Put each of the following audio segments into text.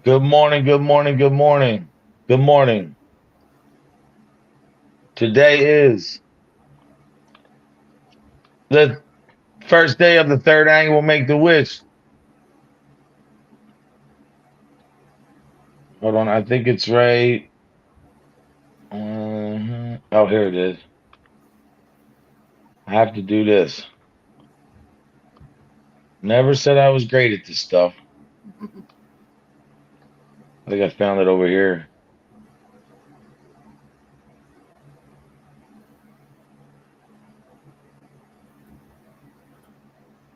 Good morning, good morning, good morning. Good morning. Today is the first day of the third annual Make the Wish. Hold on, I think it's right. Oh, here it is. I have to do this. Never said I was great at this stuff. I think I found it over here.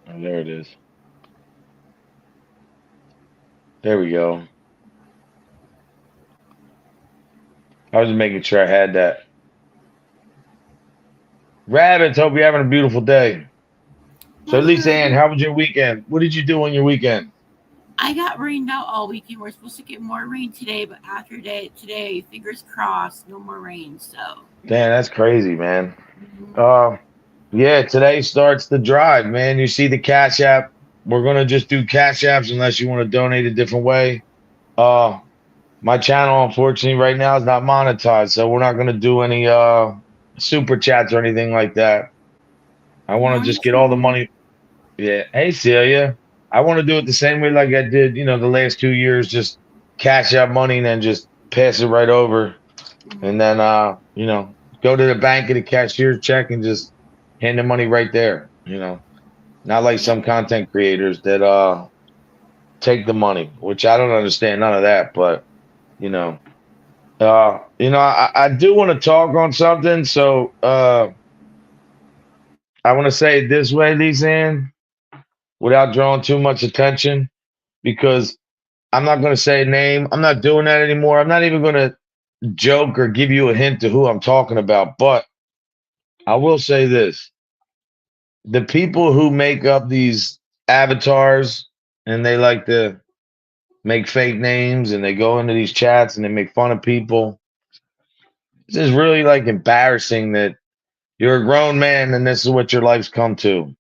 Oh, there it is. There we go. I was just making sure I had that. Rabbits, hope you're having a beautiful day. So, Lisa Ann, Good. how was your weekend? What did you do on your weekend? I got rained out all weekend. We're supposed to get more rain today, but after today, fingers crossed, no more rain. So, Damn, that's crazy, man. mhm. Uh, Yeah, today starts the drive, man. You see the Cash App. We're gonna just do Cash Apps unless you want to donate a different way. Uh, my channel, unfortunately, right now is not monetized, so we're not gonna do any super chats or anything like that. I want No to just need get all the to. money. Yeah. Hey, Celia. I want to do it the same way like I did, the last 2 years, just cash out money and then just pass it right over. And Mhm. then go to the bank, get a cashier's check and just hand the money right there. Not like Yep. some content creators that take the money, which I don't understand none of that, but you know. I do want to talk on something, so I want to say it this way, Lisanne, without drawing too much attention, because I'm not gonna say a name. I'm not doing that anymore. I'm not even gonna joke or give you a hint to who I'm talking about, but I will say this. The people who make up these avatars and they like to make fake names and they go into these chats and they make fun of people. It's just really like embarrassing that you're a grown man and this is what your life's come to.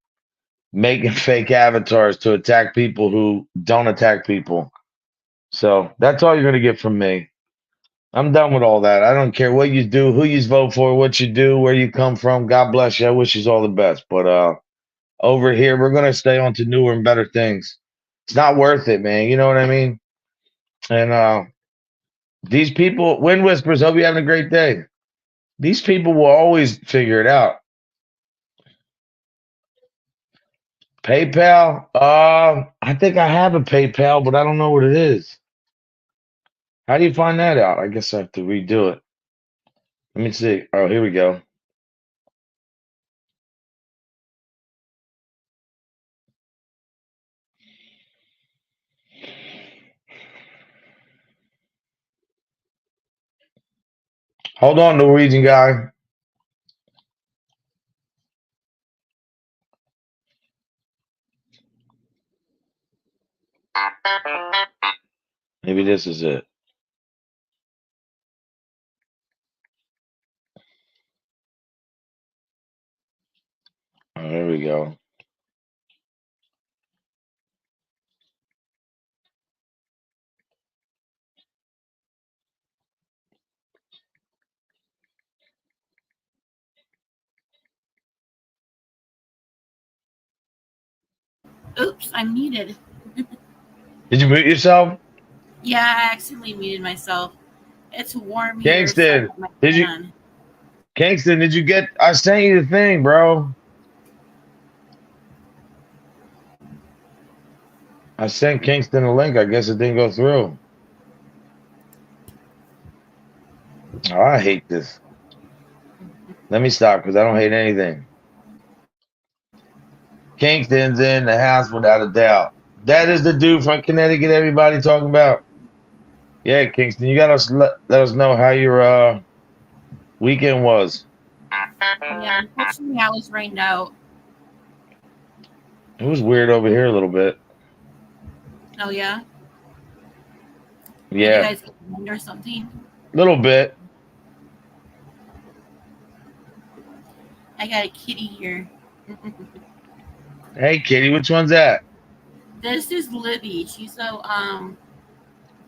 Making fake avatars to attack people who don't attack people. So that's all you're gonna get from me. I'm done with all that. I don't care what you do, who you vote for, what you do, where you come from. God bless you. I wish you all the best. But over here, we're gonna stay on to newer and better things. It's not worth it, man. You know what I mean? And these people, Wind Whispers, hope you're having a great day. These people will always figure it out. PayPal, I think I have a PayPal, but I don't know what it is. How do you find that out? I guess I have to redo it. Let me see. Oh, here we go. Hold on, Norwegian guy. Maybe this is it. Oh, here we go. Oops, I'm muted. Did you mute yourself? Yeah, I accidentally muted myself. It's warm here, so I Kingston, got my did you fan. Kingston, did you get I sent you the thing, bro. I sent Kingston a link. I guess it didn't go through. Oh, I hate this. Let me stop because I don't hate anything. Kingston's in the house without a doubt. That is the dude from Connecticut everybody talking about. Yeah, Kingston, you gotta let us know how your weekend was. Yeah, unfortunately, I was rained out. It was weird over here a little bit. Oh, yeah? Did you Yeah, guys get wind or something? a little bit. I got a kitty here. Hey, Kitty, which one's that? This is Libby. She's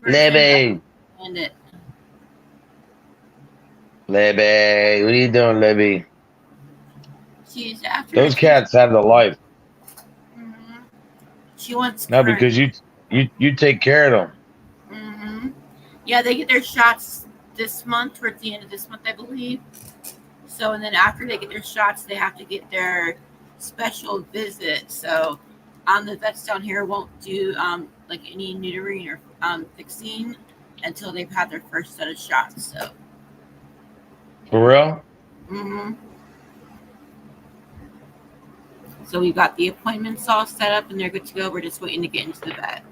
Libby. And it. Libby. What are you doing, Libby? She's after Those a few. cats have the life. Mhm. She wants No, current. because you take care of them. Yeah, they get their shots this month, towards the end of this month, I believe. So, and then after they get their shots, they have to get their special visit. So, the vets down here won't do like any neutering or fixing until they've had their first set of shots. So, For real? hmm so we've got the appointments all set up and they're good to go. We're just waiting to get into the vet.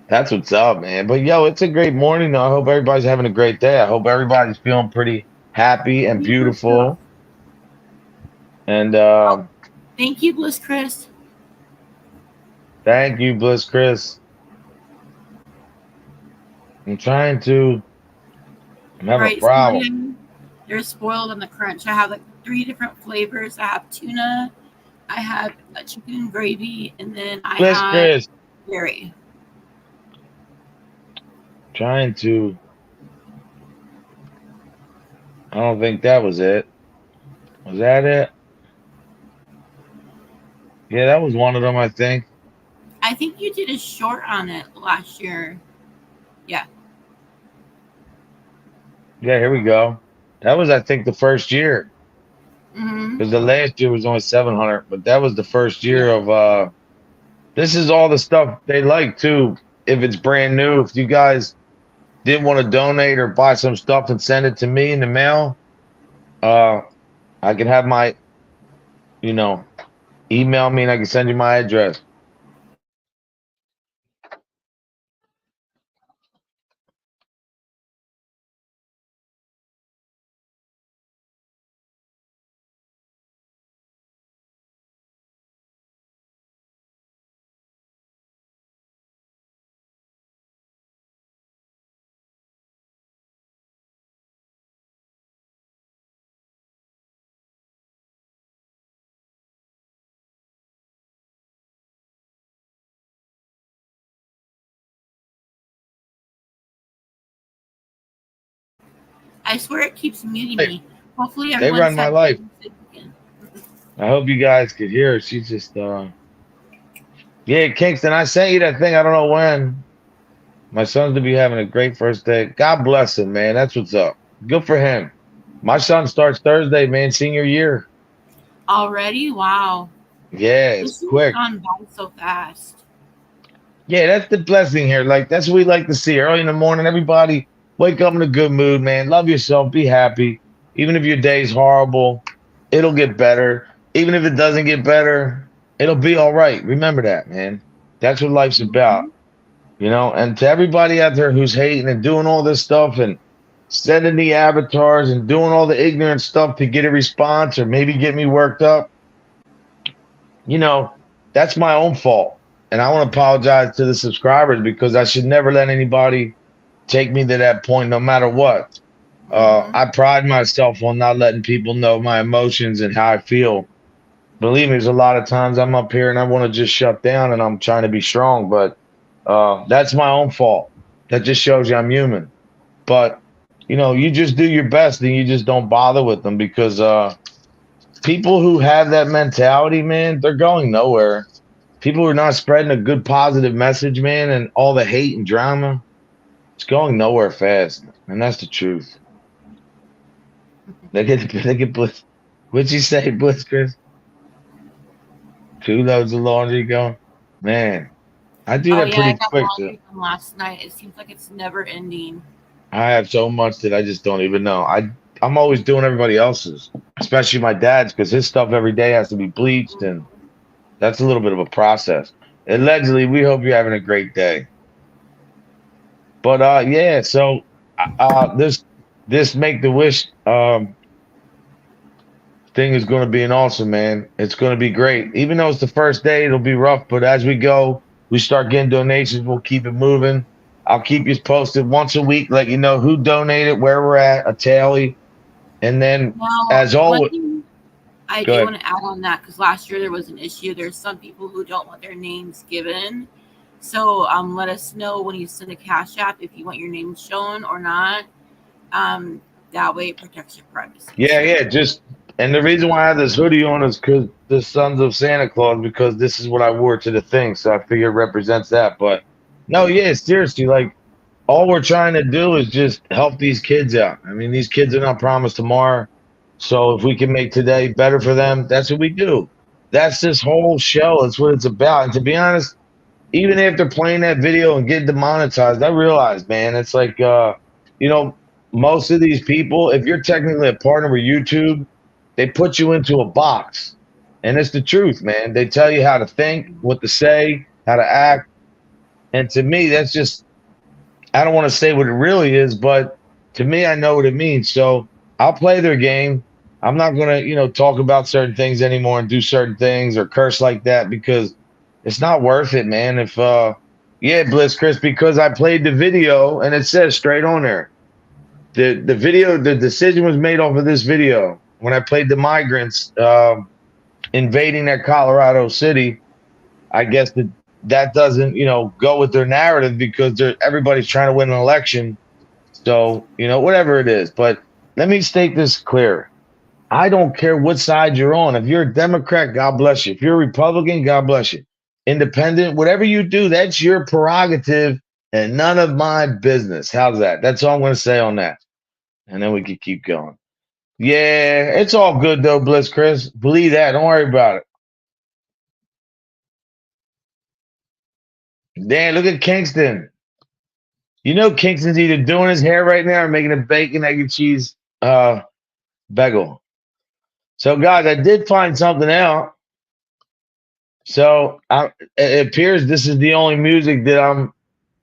That's what's up, man. But yo, it's a great morning. Though. I hope everybody's having a great day. I hope everybody's feeling pretty happy and beautiful. And Thank you, Bliss Chris. thank you, Bliss Chris. I'm having a problem. They're spoiled on the crunch. I have like 3 different flavors. I have tuna, I have a chicken gravy, and then I Bliss have Chris. berry. I don't think that was it. Was that it? Yeah, that was one of them, I think. I think you did a short on it last year. Yeah. Yeah, here we go. That was, I think, the first year. Because the last year was only 700, but that was the first year of this is all the stuff they like too. If it's brand new, if you guys didn't want to donate or buy some stuff and send it to me in the mail, I can have my, email me and I can send you my address. I swear it keeps muting me. Hopefully They run my life. Again. I hope you guys could hear her. She's just yeah, Kingston, I sent you that thing. I don't know when. My son's to be having a great first day. God bless him, man. That's what's up. Good for him. My son starts Thursday, man, senior year. Already? Wow. Yeah, it's quick. Gone by so fast. Yeah, that's the blessing here. Like, that's what we like to see. Early in the morning, everybody wake up in a good mood, man. Love yourself. Be happy. Even if your day's horrible, it'll get better. Even if it doesn't get better, it'll be all right. Remember that, man. That's what life's about. And to everybody out there who's hating and doing all this stuff and sending the avatars and doing all the ignorant stuff to get a response or maybe get me worked up, that's my own fault. And I want to apologize to the subscribers because I should never let anybody take me to that point no matter what. I pride myself on not letting people know my emotions and how I feel. Believe me, there's a lot of times I'm up here and I want to just shut down and I'm trying to be strong, but that's my own fault. That just shows you I'm human. But, you just do your best and you just don't bother with them because people who have that mentality, man, they're going nowhere. People who are not spreading a good positive message, man, and all the hate and drama, it's going nowhere fast. And that's the truth. They get Bliss. What'd you say, Bliss, Chris? 2 loads of laundry going? Man, I do that pretty quick. From last night. It seems like it's never ending. I have so much that I just don't even know. I'm always doing everybody else's, especially my dad's, because his stuff every day has to be bleached, and that's a little bit of a process. Allegedly, we hope you're having a great day. But yeah, so this Make the Wish thing is going to be an awesome, man. It's going to be great. Even though it's the first day, it'll be rough. But as we go, we start getting donations. We'll keep it moving. I'll keep you posted once a week, let you know who donated, where we're at, a tally. And then, as always, I do want to add on that because last year there was an issue. There's some people who don't want their names given. So let us know when you send a cash app if you want your name shown or not. That way it protects your privacy. Yeah, So, yeah. Just and the reason why I have this hoodie on is because the Sons of Santa Claus, because this is what I wore to the thing. So I figure it represents that. But no, yeah, seriously, like all we're trying to do is just help these kids out. I mean, these kids are not promised tomorrow. So if we can make today better for them, that's what we do. That's this whole show. That's what it's about. And to be honest, even after playing that video and getting demonetized, I realized, man, it's like, you know, most of these people, if you're technically a partner with YouTube, they put you into a box. And it's the truth, man. They tell you how to think, what to say, how to act. And to me, that's just, I don't want to say what it really is, but to me, I know what it means. So I'll play their game. I'm not going to, talk about certain things anymore and do certain things or curse like that because it's not worth it, man. If, yeah, Bliss Chris, because I played the video and it says straight on there. The video, the decision was made off of this video when I played the migrants invading that Colorado City. I guess that doesn't, go with their narrative because everybody's trying to win an election. So, whatever it is. But let me state this clear. I don't care what side you're on. If you're a Democrat, God bless you. If you're a Republican, God bless you. Independent, whatever you do, that's your prerogative and none of my business. How's that? That's all I'm going to say on that. And then we can keep going. Yeah, it's all good though, Bliss Chris. Believe that. Don't worry about it. Dan, look at Kingston. You know Kingston's either doing his hair right now or making a bacon, egg, and cheese bagel. So, guys, I did find something out. So it appears this is the only music that I'm,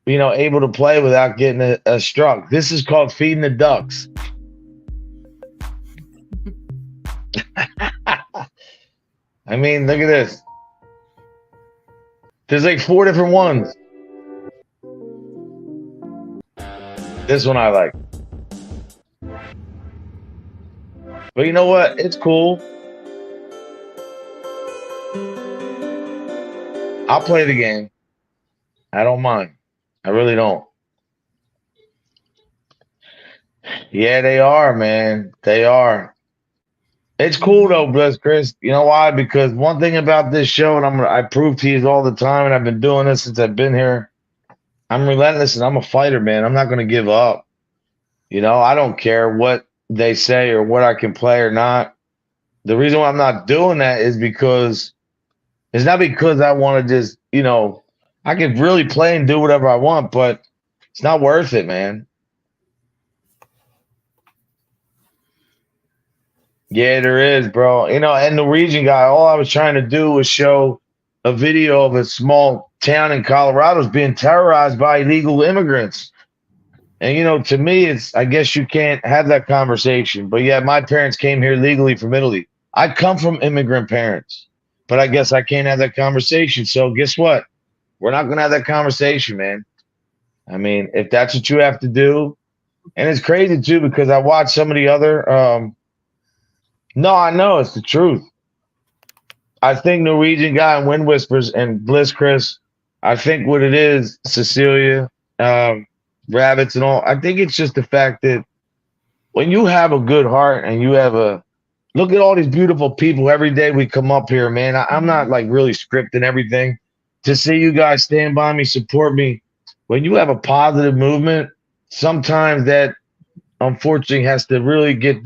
able to play without getting a struck. This is called Feeding the Ducks. I mean, look at this. There's like 4 different ones. This one I like. But you know what? It's cool. I'll play the game. I don't mind. I really don't. Yeah, they are, man. They are. It's cool though, Bless Chris. You know why? Because one thing about this show, and I prove to you all the time, and I've been doing this since I've been here. I'm relentless and I'm a fighter, man. I'm not going to give up. I don't care what they say or what I can play or not. The reason why I'm not doing that is because it's not because I want to just, I could really play and do whatever I want, but it's not worth it, man. Yeah, there is, bro. And the region guy, all I was trying to do was show a video of a small town in Colorado is being terrorized by illegal immigrants. And, to me, I guess you can't have that conversation. But yeah, my parents came here legally from Italy. I come from immigrant parents, but I guess I can't have that conversation. So guess what? We're not going to have that conversation, man. I mean, if that's what you have to do. And it's crazy, too, because I watched some of the other no, I know it's the truth. I think Norwegian guy and Wind Whispers and Bliss Chris, I think what it is, Cecilia, Rabbits and all, I think it's just the fact that when you have a good heart and you have look at all these beautiful people every day we come up here, man. I'm not like really scripting everything. To see you guys stand by me, support me. When you have a positive movement, sometimes that unfortunately has to really get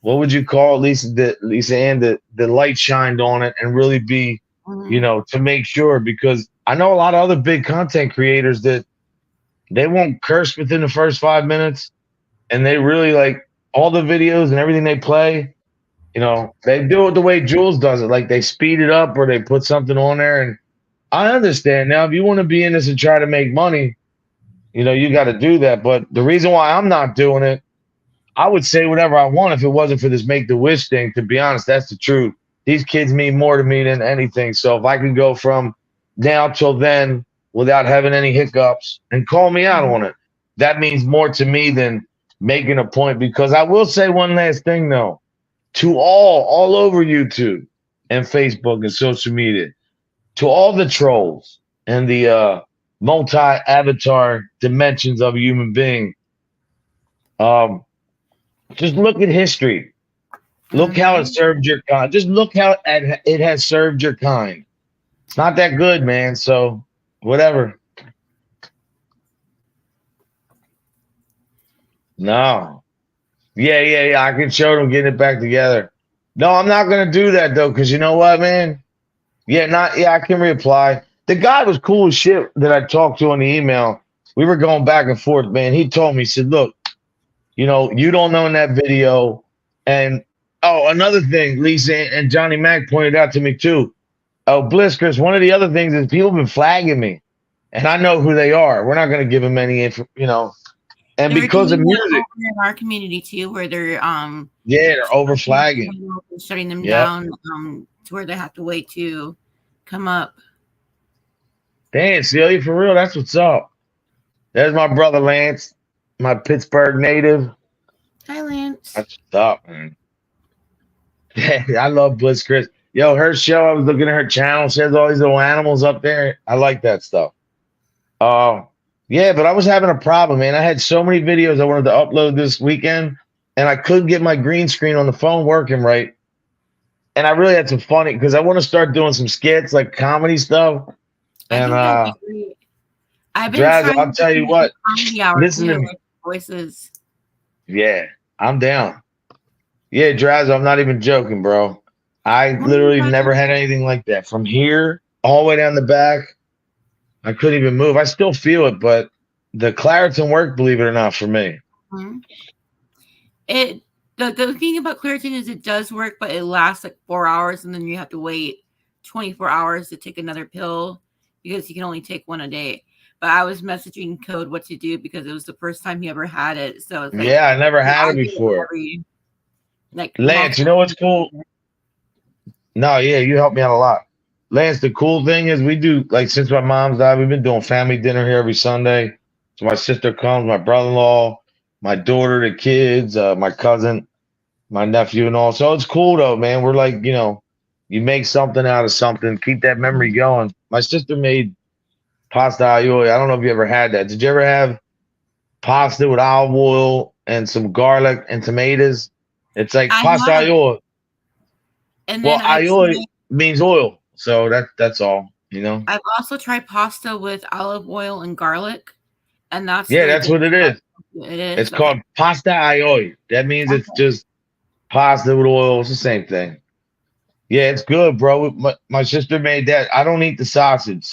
what would you call Lisa Ann, the light shined on it and really be, to make sure, because I know a lot of other big content creators that they won't curse within the first 5 minutes and they really like all the videos and everything they play, they do it the way Jules does it. Like they speed it up or they put something on there. And I understand now if you want to be in this and try to make money, you got to do that. But the reason why I'm not doing it, I would say whatever I want if it wasn't for this Make-A-Wish thing. To be honest, that's the truth. These kids mean more to me than anything. So if I can go from now till then without having any hiccups and call me out on it, that means more to me than making a point. Because I will say one last thing, though, to all over YouTube and Facebook and social media, to all the trolls, and the multi-avatar dimensions of a human being. Um, just look at history. Look how it Mm-hmm. served your kind. Just look how it has served your kind. It's not that good, man. So whatever. No. Yeah. I can show them getting it back together. No, I'm not gonna do that though, because you know what, man? I can reply. The guy was cool as shit that I talked to on the email. We were going back and forth, man. He told me, he said, look, you don't know in that video. And oh, another thing, Lisa and Johnny Mac pointed out to me too. Oh, Bliskers, one of the other things is people have been flagging me. And I know who they are. We're not gonna give them any info. And They're because of doing that music, over in our community too, where they're they're over flagging. shutting them Yep. down to where they have to wait to come up. Damn, Celia, for real, that's what's up. There's my brother Lance, my Pittsburgh native. Hi, Lance. That's what's up, man. I love Bliss Chris. Yo, her show, I was looking at her channel. She has all these little animals up there. I like that stuff. Yeah, but I was having a problem, man. I had so many videos I wanted to upload this weekend, and I couldn't get my green screen on the phone working right. And I really had some funny because I want to start doing some skits, like comedy stuff. I And think that'd be great. I've been Draz, trying I'll to tell you do what. comedy hour Listen to too, me. with voices. Yeah, I'm down. Yeah, Draz, I'm not even joking, bro. I literally never had anything like that. From here all the way down the back, I couldn't even move. I still feel it, but the Claritin worked, believe it or not, for me. Mm-hmm. The thing about Claritin is it does work, but it lasts like 4 hours, and then you have to wait 24 hours to take another pill because you can only take one a day. But I was messaging Code what to do because it was the first time he ever had it. So it's like, Yeah, I never had it before. Lance, you know what's cool? No, yeah, you helped me out a lot. Lance, the cool thing is we do, like, since my mom's died, we've been doing family dinner here every Sunday. So my sister comes, my brother-in-law, my daughter, the kids, my cousin, my nephew, and all. So it's cool though, man. We're like, you make something out of something, keep that memory going. My sister made pasta aioli. I don't know if you ever had that. Did you ever have pasta with olive oil and some garlic and tomatoes? It's like pasta aioli. And Well, then aioli means oil, so that's all. I've also tried pasta with olive oil and garlic, and that's that's what it is. It is. It's called pasta aioli. That means it's just pasta with oil. It's the same thing. Yeah, it's good, bro. My sister made that. I don't eat the sausage,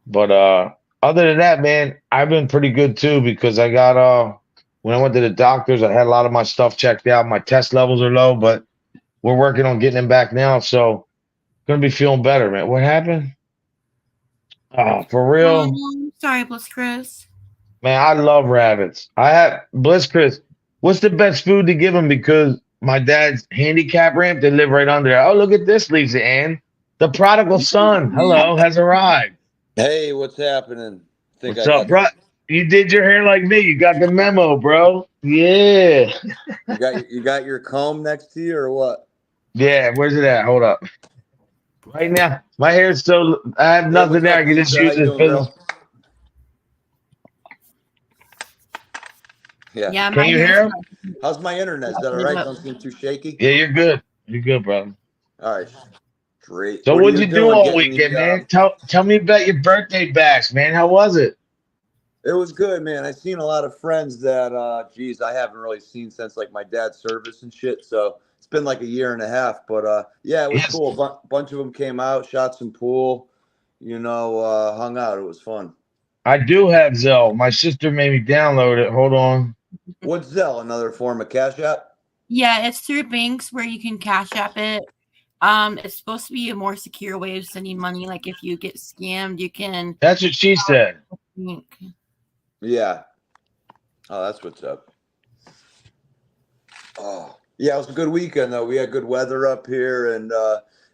but other than that, man, I've been pretty good too because I got when I went to the doctors, I had a lot of my stuff checked out. My test levels are low, but we're working on getting them back now. So gonna be feeling better, man. What happened? Oh, for real? Sorry, Bliss Chris. Man, I love rabbits. I have Bliss Chris. What's the best food to give them? Because my dad's handicap ramp, they live right under there. Oh, look at this, Lisa Ann. The prodigal son, hello, has arrived. Hey, what's happening? What's up, bro? You did your hair like me. You got the memo, bro. Yeah. You got your comb next to you or what? Yeah, where's it at? Hold up. Right now, my hair's so I have nothing there. I can just use this pillow. Yeah. Can you hear him? How's my internet? Is that all right? Don't seem too shaky? Yeah, you're good. You're good, brother. All right. Great. So what'd you do all weekend, man? Tell me about your birthday bash, man. How was it? It was good, man. I've seen a lot of friends that I haven't really seen since like my dad's service and shit. So it's been like a year and a half. But yeah, it was cool. A bunch of them came out, shot some pool, hung out. It was fun. I do have Zelle. My sister made me download it. Hold on. What's Zelle? Another form of Cash App? Yeah, it's through banks where you can Cash App it. It's supposed to be a more secure way of sending money. Like if you get scammed, you can. That's what she said. Yeah. Oh, that's what's up. Oh, yeah, it was a good weekend though. We had good weather up here, and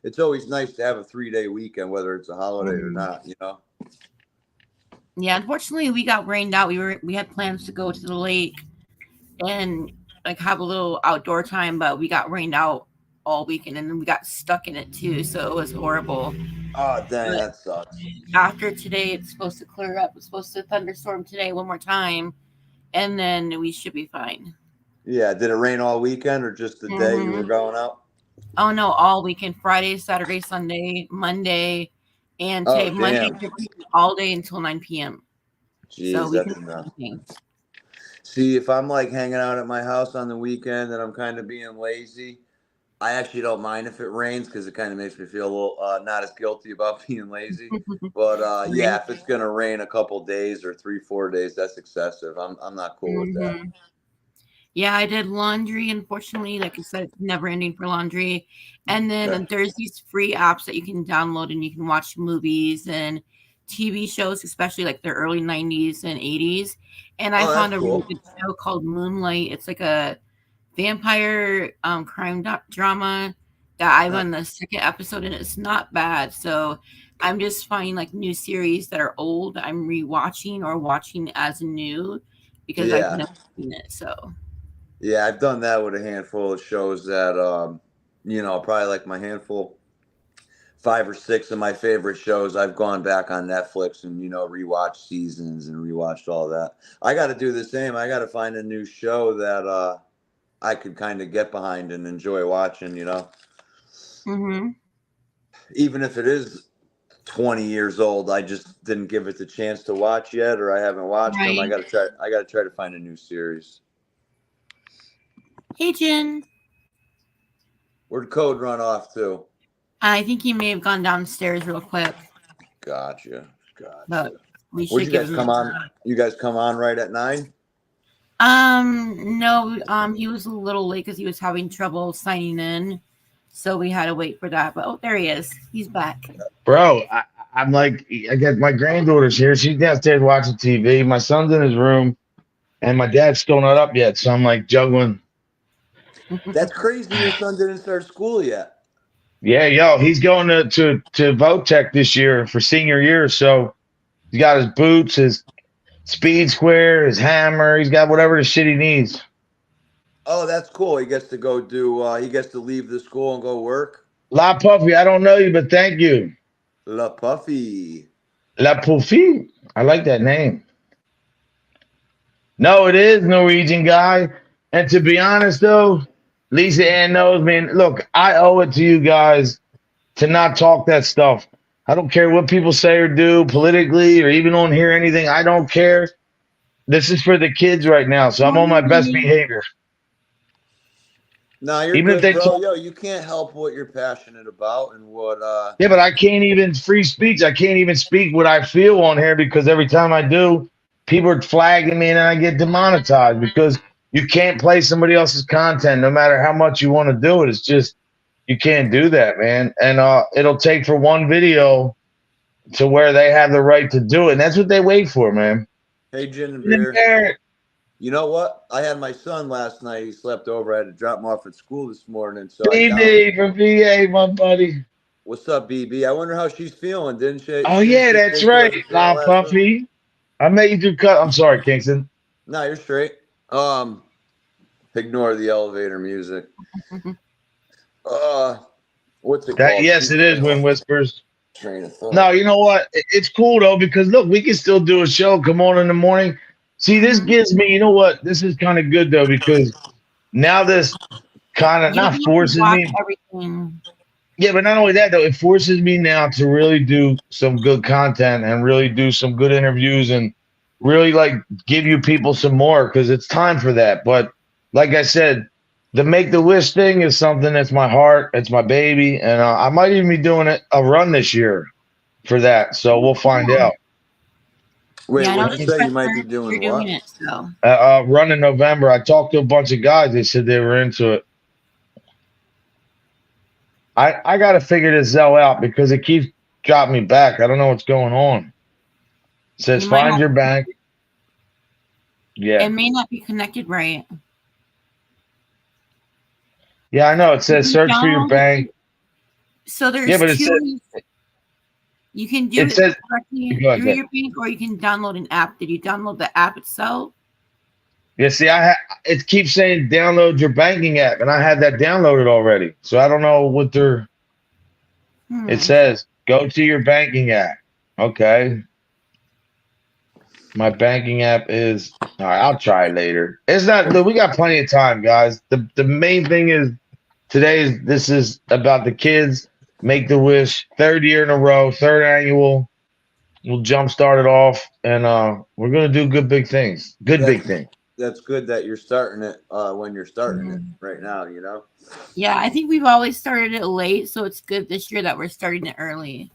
it's always nice to have a 3-day weekend, whether it's a holiday or not. Yeah, unfortunately, we got rained out. We had plans to go to the lake and like have a little outdoor time, but we got rained out all weekend, and then we got stuck in it too. So it was horrible. Oh, dang, But that sucks. after today, it's supposed to clear up. It's supposed to thunderstorm today one more time, and then we should be fine. Yeah, did it rain all weekend or just the day you were going out? Oh no, all weekend, Friday, Saturday, Sunday, Monday, and today. Oh, Monday damn. all day until 9 p.m. So Jeez, we that's can enough. do See, if I'm like hanging out at my house on the weekend and I'm kind of being lazy, I actually don't mind if it rains because it kind of makes me feel a little not as guilty about being lazy. But yeah, Right? if it's gonna rain a couple days or 3, 4 days, that's excessive. I'm not cool with that. Mhm. Yeah, I did laundry. Unfortunately, like I said, it's never ending for laundry. And then Okay. there's these free apps that you can download and you can watch movies and TV shows, especially like the early 90s and 80s. And I Oh, found that's a really cool. good show called Moonlight. It's like a vampire crime drama that I'm Nice. on the second episode and it's not bad. So I'm just finding like new series that are old. I'm rewatching or watching as new because I've Yeah. never seen it. So. Yeah, I've done that with a handful of shows that probably like my handful, 5 or 6 of my favorite shows. I've gone back on Netflix and rewatched seasons and rewatched all that. I got to do the same. I got to find a new show that I could kind of get behind and enjoy watching. Mm-hmm. Even if it is 20 years old, I just didn't give it the chance to watch yet, or I haven't watched them. I Right. got to try. I got to try to find a new series. Hey, Jen. Where'd Code run off to? I think he may have gone downstairs real quick, Gotcha. but we Where'd should you give guys him. come on? You guys come on right at 9? No, he was a little late because he was having trouble signing in, so we had to wait for that. But oh, there he is. He's back. Bro, I'm like, I got my granddaughter's here. She's downstairs watching TV. My son's in his room, and my dad's still not up yet. So I'm like juggling. That's crazy. Your son didn't start school yet. Yeah, yo, he's going to Votech this year for senior year. So he's got his boots, his speed square, his hammer. He's got whatever the shit he needs. Oh, that's cool. He gets to go do. He gets to leave the school and go work. La Puffy, I don't know you, but thank you. La Puffy. La Puffy. I like that name. No, it is Norwegian guy. And to be honest, though, Lisa Ann knows, man. Look, I owe it to you guys to not talk that stuff. I don't care what people say or do politically or even on here anything. I don't care. This is for the kids right now, so I'm on my best behavior. No, you're Even if good, they bro. talk, Yo, you can't help what you're passionate about and what. yeah, but I can't even free speech. I can't even speak what I feel on here because every time I do, people are flagging me and then I get demonetized because you can't play somebody else's content no matter how much you want to do it. It's just you can't do that, man. And it'll take for one video to where they have the right to do it, and that's what they wait for, man. Hey, Gin and Beer. You know what? I had my son last night. He slept over. I had to drop him off at school this morning. So BB from VA, my buddy. What's up, BB? I wonder how she's feeling. Didn't she? Oh yeah, that's right. La Puffy. I met you through cut. I'm sorry, Kingston. No, you're straight. Ignore the elevator music. What's it called? Yes, it is Wind Whispers. Train of thought. No, you know what? It's cool though because look, we can still do a show. Come on in the morning. See, this gives me. You know what? This is kind of good though because now this kind of not forces me. Everything. Yeah, but not only that though, it forces me now to really do some good content and really do some good interviews and really like give you people some more because it's time for that. But like I said, the Make the Wish thing is something that's my heart, it's my baby, and I might even be doing a run this year for that. So we'll find out. Wait, what did you say? You might be doing what? It, so. Run in November. I talked to a bunch of guys. They said they were into it. I got to figure this Zell out because it keeps dropping me back. I don't know what's going on. It says find your bank. Yeah. It may not be connected right. Yeah, I know. It says search for your bank. So there's but it two. You can do it says, directly through your bank, or you can download an app. Did you download the app itself? Yeah, see, it keeps saying download your banking app, and I had that downloaded already. So I don't know what it says. Go to your banking app. Okay. My banking app is all right. I'll try it later. It's not. Look, we got plenty of time, guys. The main thing is this is about the kids. Make the wish. Third year in a row. Third annual. We'll jumpstart it off, and we're gonna do good big things. Good big things. That's good that you're starting it when you're starting it Mhm. right now, you know? Yeah, I think we've always started it late, so it's good this year that we're starting it early.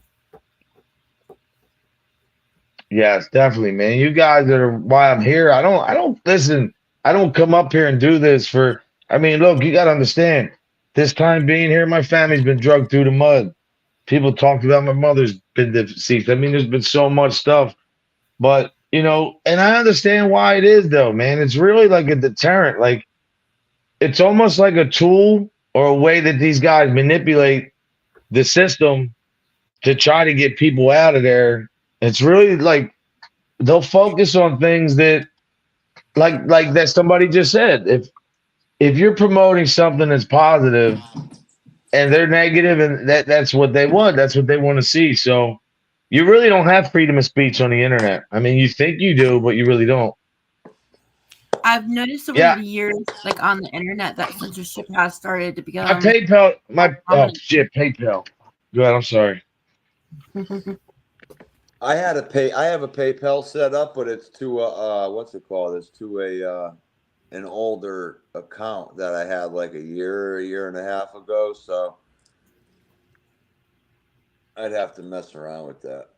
Yes, definitely, man. You guys are why I'm here. I don't listen. I don't come up here and do this for. I mean, look, you got to understand. This time being here, my family's been drugged through the mud. People talked about my mother's been deceased. I mean, there's been so much stuff, but and I understand why it is though, man. It's really like a deterrent. Like it's almost like a tool or a way that these guys manipulate the system to try to get people out of there. It's really like they'll focus on things that like that somebody just said. If you're promoting something that's positive and they're negative and that's what they want, that's what they want to see. So you really don't have freedom of speech on the internet. I mean, you think you do, but you really don't. I've noticed over Yeah. the years, like on the internet, that censorship has started to become. My PayPal, prominent. PayPal. Go ahead, I'm sorry. I have a PayPal set up, but it's to what's it called? It's to an older account that I had like a year and a half ago. So I'd have to mess around with that.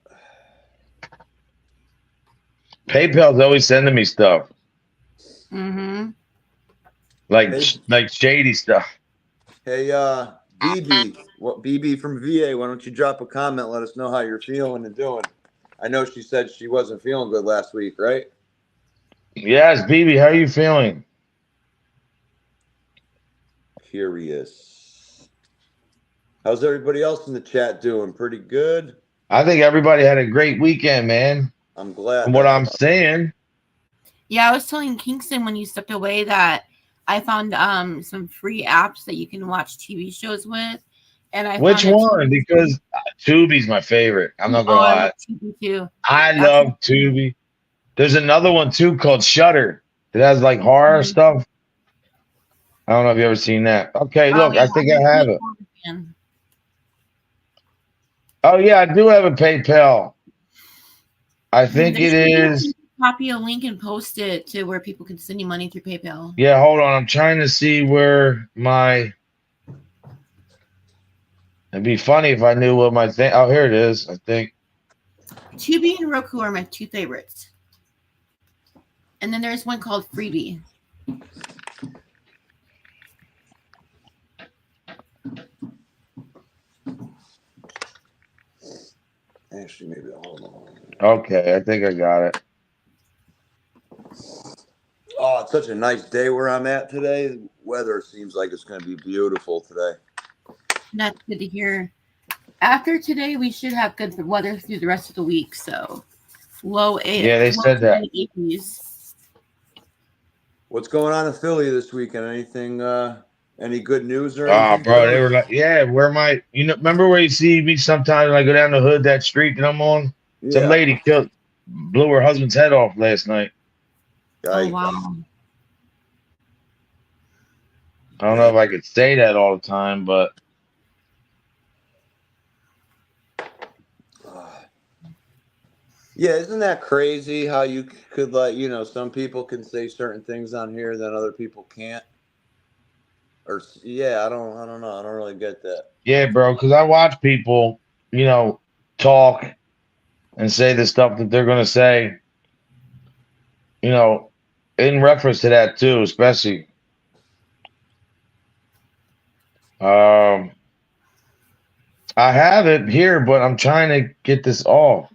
PayPal's always sending me stuff Mm-hmm. like shady stuff. Hey, BB from VA, why don't you drop a comment? Let us know how you're feeling and doing. I know she said she wasn't feeling good last week, right? Yes, BB, how are you feeling? Curious. How's everybody else in the chat doing? Pretty good. I think everybody had a great weekend, man. I'm glad. From what I'm saying. Yeah, I was telling Kingston when you stepped away that I found some free apps that you can watch TV shows with, and I Which found one? Because Tubi's my favorite. I'm not gonna I lie. love Tubi too. I love Tubi. There's another one too called Shudder that has like horror stuff. I don't know if you ever seen that. Okay, look, yeah, I think I have it. fan. Oh yeah, I do have a PayPal. I think it is. Copy a link and post it to where people can send you money through PayPal. Yeah, hold on. I'm trying to see where my. It'd be funny if I knew what my thing. Oh, here it is. I think. Tubi and Roku are my two favorites. And then there's one called Freebie. Actually, maybe hold on. Okay, I think I got it. Oh, it's such a nice day where I'm at today. The weather seems like it's going to be beautiful today. That's good to hear. After today, we should have good weather through the rest of the week. So low 80s. Yeah, they said that. 80s. What's going on in Philly this weekend? Anything? Any good news or Oh, anything? bro, they were like, yeah, where my, remember where you see me sometimes when I go down the hood, that street that I'm on? Yeah. Some lady blew her husband's head off last night. Oh, wow. I don't know if I could say that all the time, but. Yeah, isn't that crazy how you could some people can say certain things on here that other people can't? Or yeah, I don't know. I don't really get that. Yeah, bro, because I watch people, talk and say the stuff that they're going to say, in reference to that too, especially. I have it here, but I'm trying to get this off.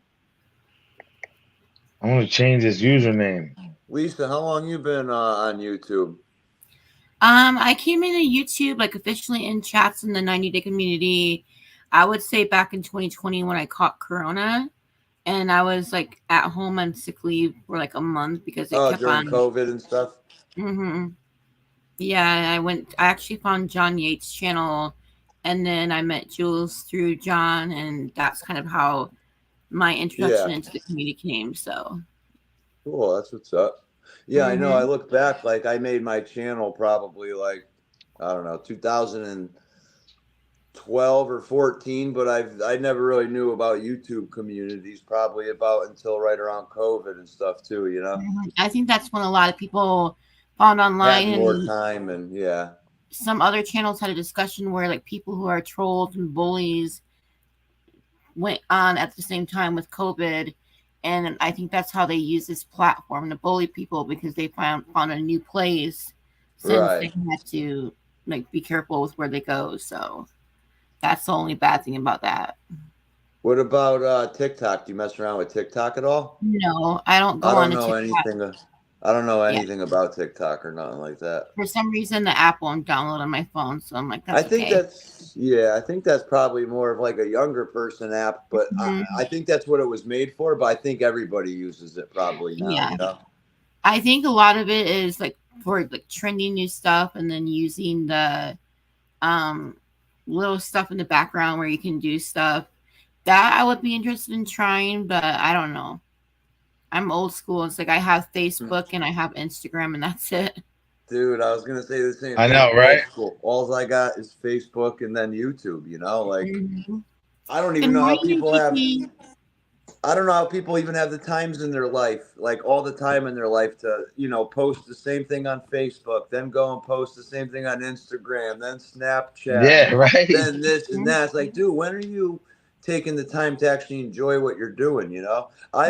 I want to change this username. Lisa, how long you been on YouTube? I came into YouTube like officially in chats in the 90-day community. I would say back in 2020 when I caught Corona, and I was like at home on sick leave for like a month because it kept during on COVID and stuff. Mm-hmm. Yeah, I actually found John Yates' channel And then I met Jules through John, and that's kind of how my introduction Yeah. into the community came. So, Cool. That's what's up. Yeah, I know. I look back, like I made my channel probably like, I don't know, 2012 or 14, but I never really knew about YouTube communities probably about until right around COVID and stuff too, you know? I think that's when a lot of people found Had online, more and time and yeah. some other channels had a discussion where like people who are trolls and bullies went on at the same time with COVID. And I think that's how they use this platform to bully people, because they found a new place since they Right. had to like be careful with where they go. So that's the only bad thing about that. What about TikTok? Do you mess around with TikTok at all? No, I don't go I on don't to know TikTok. anything. I don't know Yeah. anything about TikTok or nothing like that. For some reason, the app won't download on my phone. So I'm like, I that's think okay. I think that's probably more of like a younger person app, but I think that's what it was made for. But I think everybody uses it probably now, Yeah. you know? I think a lot of it is like for like trending new stuff, and then using the um little stuff in the background where you can do stuff that I would be interested in trying, but I don't know. I'm old school. It's like I have Facebook and I have Instagram, and that's it. Dude, I was gonna say the same I thing. know, I'm right? old school. All I got is Facebook and then YouTube, you know? Like Mhm. I don't Good even know how morning, people have Kiki. I don't know how people even have the times in their life, like all the time in their life to, post the same thing on Facebook, then go and post the same thing on Instagram, then Snapchat, Yeah, right. then this and that. It's like, dude, when are you taking the time to actually enjoy what you're doing? You know, Yep.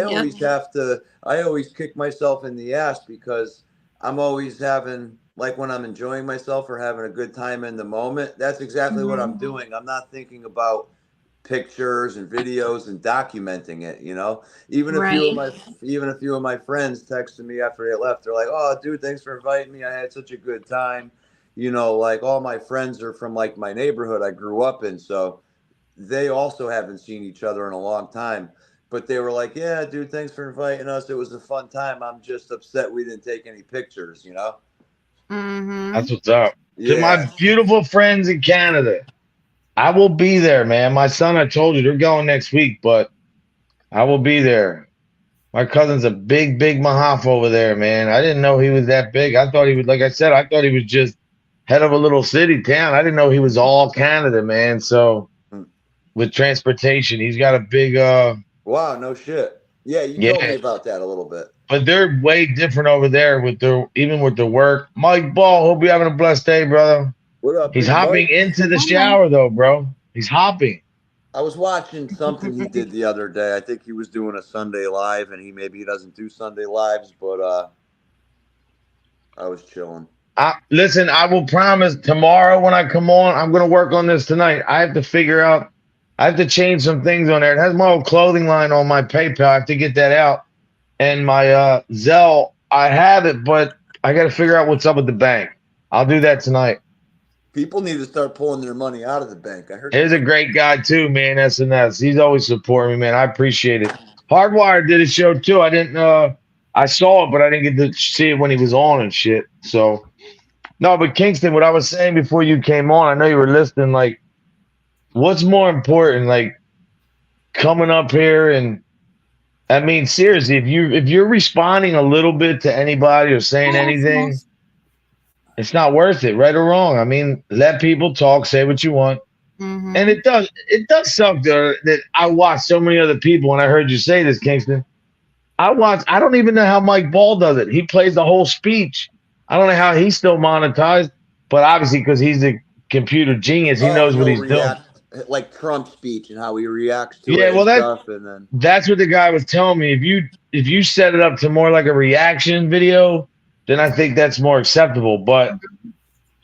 I always kick myself in the ass because I'm always having, like when I'm enjoying myself or having a good time in the moment, that's exactly what I'm Mhm. doing. I'm not thinking about pictures and videos and documenting it, even a few of Right. my friends texted me after they left. They're like, oh dude, thanks for inviting me, I had such a good time. Like all my friends are from like my neighborhood I grew up in, so they also haven't seen each other in a long time, but they were like, yeah dude, thanks for inviting us, it was a fun time, I'm just upset we didn't take any pictures. Mhm. That's what's up. To my Yeah. beautiful friends in Canada, I will be there, man. My son, I told you, they're going next week, but I will be there. My cousin's a big, big Mahaf over there, man. I didn't know he was that big. I thought he was, like I said, I thought he was just head of a little city town. I didn't know he was all Canada, man. So with transportation, he's got a big, Wow, no shit. Yeah, you told me yeah. about that a little bit. But they're way different over there with their, even with the work. Mike Ball, hope you're having a blessed day, brother. What up, He's big hopping Mike? into the Hi. shower though, bro. He's hopping. I was watching something he did the other day. I think he was doing a Sunday live, and he doesn't do Sunday lives, but I was chilling. Listen, I will promise tomorrow when I come on, I'm gonna work on this tonight. I have to figure out, I have to change some things on there. It has my old clothing line on my PayPal. I have to get that out. And my Zelle, I have it, but I got to figure out what's up with the bank. I'll do that tonight. People need to start pulling their money out of the bank. I heard. He's a great guy too, man. SNS. He's always supporting me, man. I appreciate it. Hardwire did a show too. I didn't. I saw it, but I didn't get to see it when he was on and shit. So no, but Kingston, what I was saying before you came on, I know you were listening. Like, what's more important, like coming up here and I mean, seriously, if you're responding a little bit to anybody or saying anything, Yes. it's not worth it, right or wrong. I mean, let people talk, say what you want. And Mhm. it does suck though that I watch so many other people, and I heard you say this, Kingston. I don't even know how Mike Ball does it. He plays the whole speech. I don't know how he's still monetized, but obviously because he's a computer genius, he Oh, knows and what he'll he's doing. react like Trump speech and how he reacts to Yeah, it well and stuff, and then that's what the guy was telling me. If you set it up to more like a reaction video, then I think that's more acceptable. But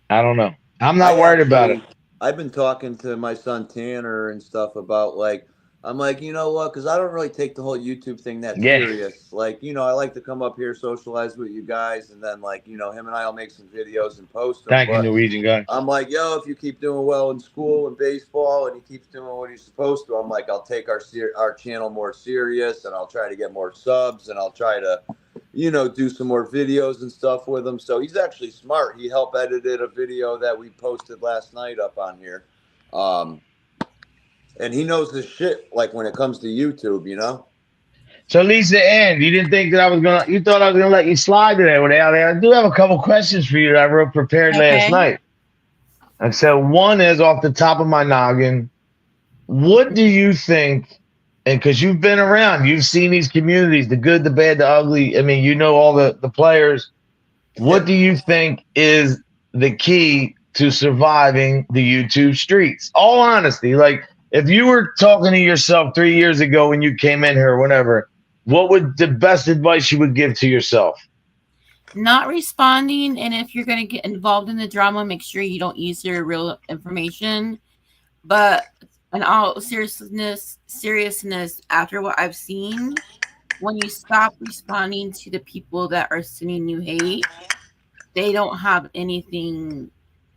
I don't know. I'm not I worried about it. actually, I've been talking to my son Tanner and stuff about like, I'm like, you know what? Because I don't really take the whole YouTube thing that Yeah. serious. Like, I like to come up here, socialize with you guys, and then like, him and I'll make some videos and post them. Thank you, But Norwegian guy. I'm like, yo, if you keep doing well in school and baseball, and he keeps doing what he's supposed to, I'm like, I'll take our channel more serious, and I'll try to get more subs, and I'll try to, do some more videos and stuff with him. So he's actually smart. He helped edited a video that we posted last night up on here. And he knows the shit, like when it comes to YouTube, you know? So Lisa Ann, you didn't think that you thought I was gonna let you slide today with Allie. I do have a couple questions for you that I wrote prepared last night. And so one is off the top of my noggin. What do you think? And because you've been around, you've seen these communities, the good, the bad, the ugly. I mean, you know all the players. What do you think is the key to surviving the YouTube streets? All honesty, like if you were talking to yourself 3 years ago when you came in here or whatever, what would the best advice you would give to yourself? Not responding, and if you're going to get involved in the drama, make sure you don't use your real information. But in all seriousness, after what I've seen, when you stop responding to the people that are sending you hate, they don't have anything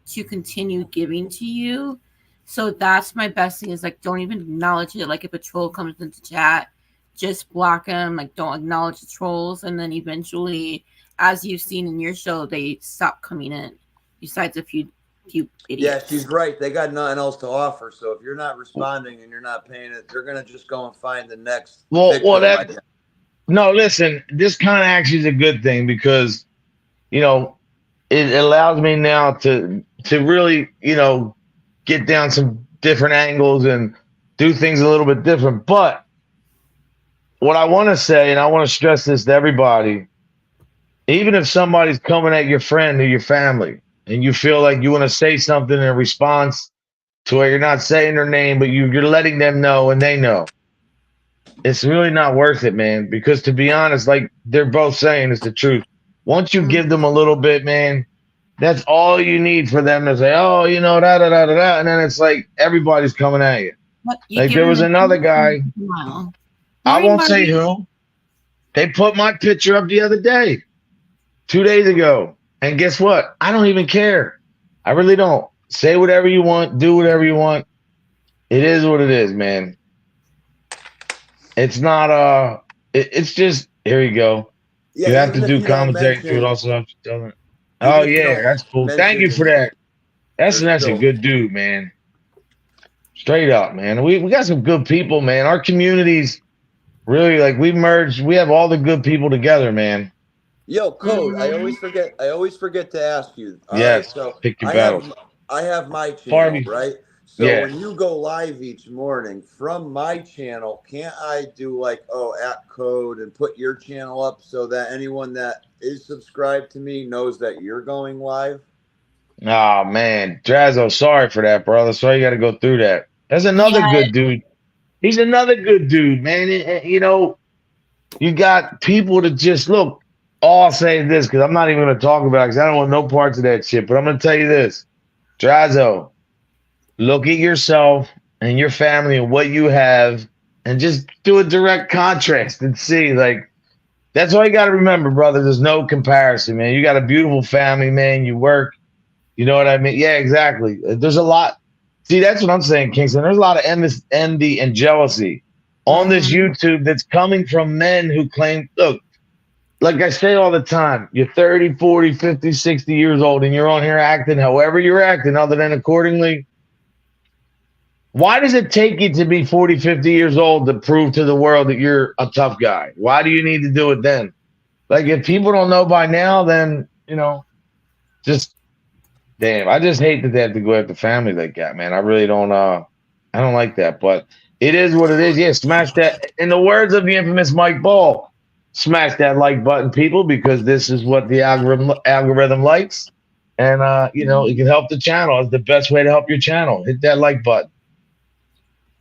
to continue giving to you. So that's my best thing is like, don't even acknowledge it. Like if a troll comes into chat, just block them. Like don't acknowledge the trolls. And then eventually, as you've seen in your show, they stop coming in. Besides a few idiots. Yeah, she's right. They got nothing else to offer. So if you're not responding and you're not paying it, they're gonna just go and find the next. No, listen. This kind of actually is a good thing because, you know, it allows me now to really, you know, get down some different angles and do things a little bit different. But what I want to say, and I want to stress this to everybody, even if somebody's coming at your friend or your family and you feel like you want to say something in response to where you're not saying their name, but you're letting them know and they know, it's really not worth it, man. Because to be honest, like they're both saying is the truth. Once you give them a little bit, man, that's all you need for them to say, oh, you know, da da da da da. And then it's like everybody's coming at you. Like there was another guy. I won't say who. They put my picture up the other day, 2 days ago. And guess what? I don't even care. I really don't. Say whatever you want. Do whatever you want. It is what it is, man. It's not, it's just, here you go. Yeah, you have to do commentary to it also. Have to tell them. Oh, yeah, that's cool. Thank you for that. That's a good dude, man. Straight up, man. We got some good people, man. Our communities really, like, we merged. We have all the good people together, man. Yo, Code, I always forget to ask you. Yes, right, so pick your battles. I have my channel, right? So yeah. When you go live each morning from my channel, can't I do like, at Code and put your channel up so that anyone that is subscribed to me knows that you're going live? Oh, man. Drazzo, sorry for that, brother. Sorry you got to go through that. That's another good dude. He's another good dude, man. You know, you got people to just look. All I'll say is this, because I'm not even going to talk about it because I don't want no parts of that shit. But I'm going to tell you this. Drazzo, look at yourself and your family and what you have and just do a direct contrast and see. Like, that's all you got to remember, brother. There's no comparison, man. You got a beautiful family, man. You work. You know what I mean? Yeah, exactly. There's a lot. See, that's what I'm saying, Kingston. There's a lot of envy and jealousy on this YouTube that's coming from men who claim, look, like I say all the time, you're 30, 40, 50, 60 years old, and you're on here acting however you're acting other than accordingly. Why does it take you to be 40, 50 years old to prove to the world that you're a tough guy? Why do you need to do it then? Like, if people don't know by now, then, you know, just, damn, I just hate that they have to go after family like that, man. I really don't, I don't like that, but it is what it is. Yeah, smash that. In the words of the infamous Mike Ball, smash that like button, people, because this is what the algorithm likes. And, you know, it can help the channel. It's the best way to help your channel. Hit that like button.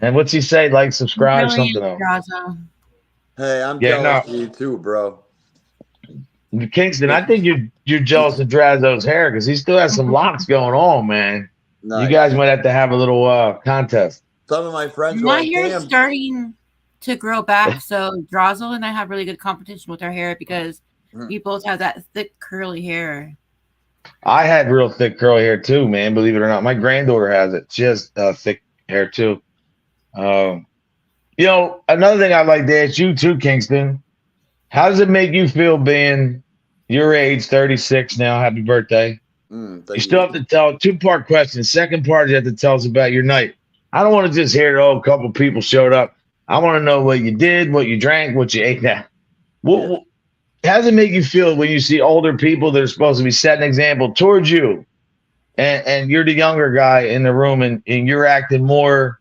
And what's he say? Like, subscribe, something else. Hey, I'm jealous of you too, bro. Kingston, I think you're jealous of Drazzo's hair because he still has some locks going on, man. Nice. You guys might have to have a little contest. Some of my friends. My hair is starting to grow back, so Drazzo and I have really good competition with our hair because we both have that thick curly hair. I had real thick curly hair too, man. Believe it or not, my granddaughter has it. She has thick hair too. You know, another thing I'd like to ask you too, Kingston. How does it make you feel being your age, 36 now? Happy birthday. You still have to tell two-part question. Second part, you have to tell us about your night. I don't want to just hear, oh, a couple people showed up. I want to know what you did, what you drank, what you ate. Now, how does it make you feel when you see older people that are supposed to be setting an example towards you, and you're the younger guy in the room, and you're acting more,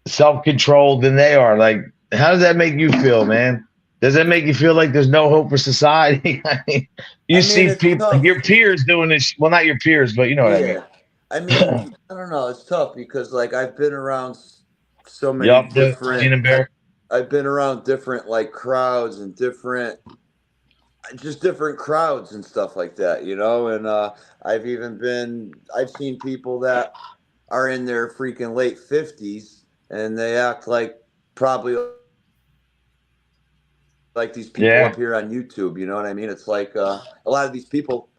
self-controlled than they are? Like, how does that make you feel, man? Does that make you feel like there's no hope for society? I mean, see people, tough. your peers doing this. Well, not your peers, but you know what I mean. I mean, I don't know. It's tough because, like, I've been around so many different. I've been around different like crowds and different crowds and stuff like that, And I've seen people that are in their freaking late 50s and they act like probably like these people up here on YouTube. You know what I mean? It's like a lot of these people,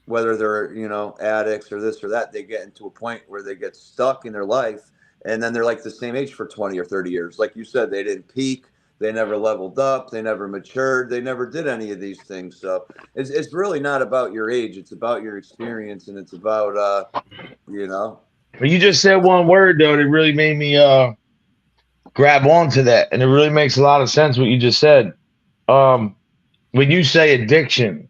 whether they're, addicts or this or that, they get into a point where they get stuck in their life. And then they're like the same age for 20 or 30 years. Like you said, they didn't peak. They never leveled up. They never matured. They never did any of these things. So it's really not about your age. It's about your experience. And it's about, But you just said one word, though, that really made me grab onto that. And it really makes a lot of sense what you just said. When you say addiction,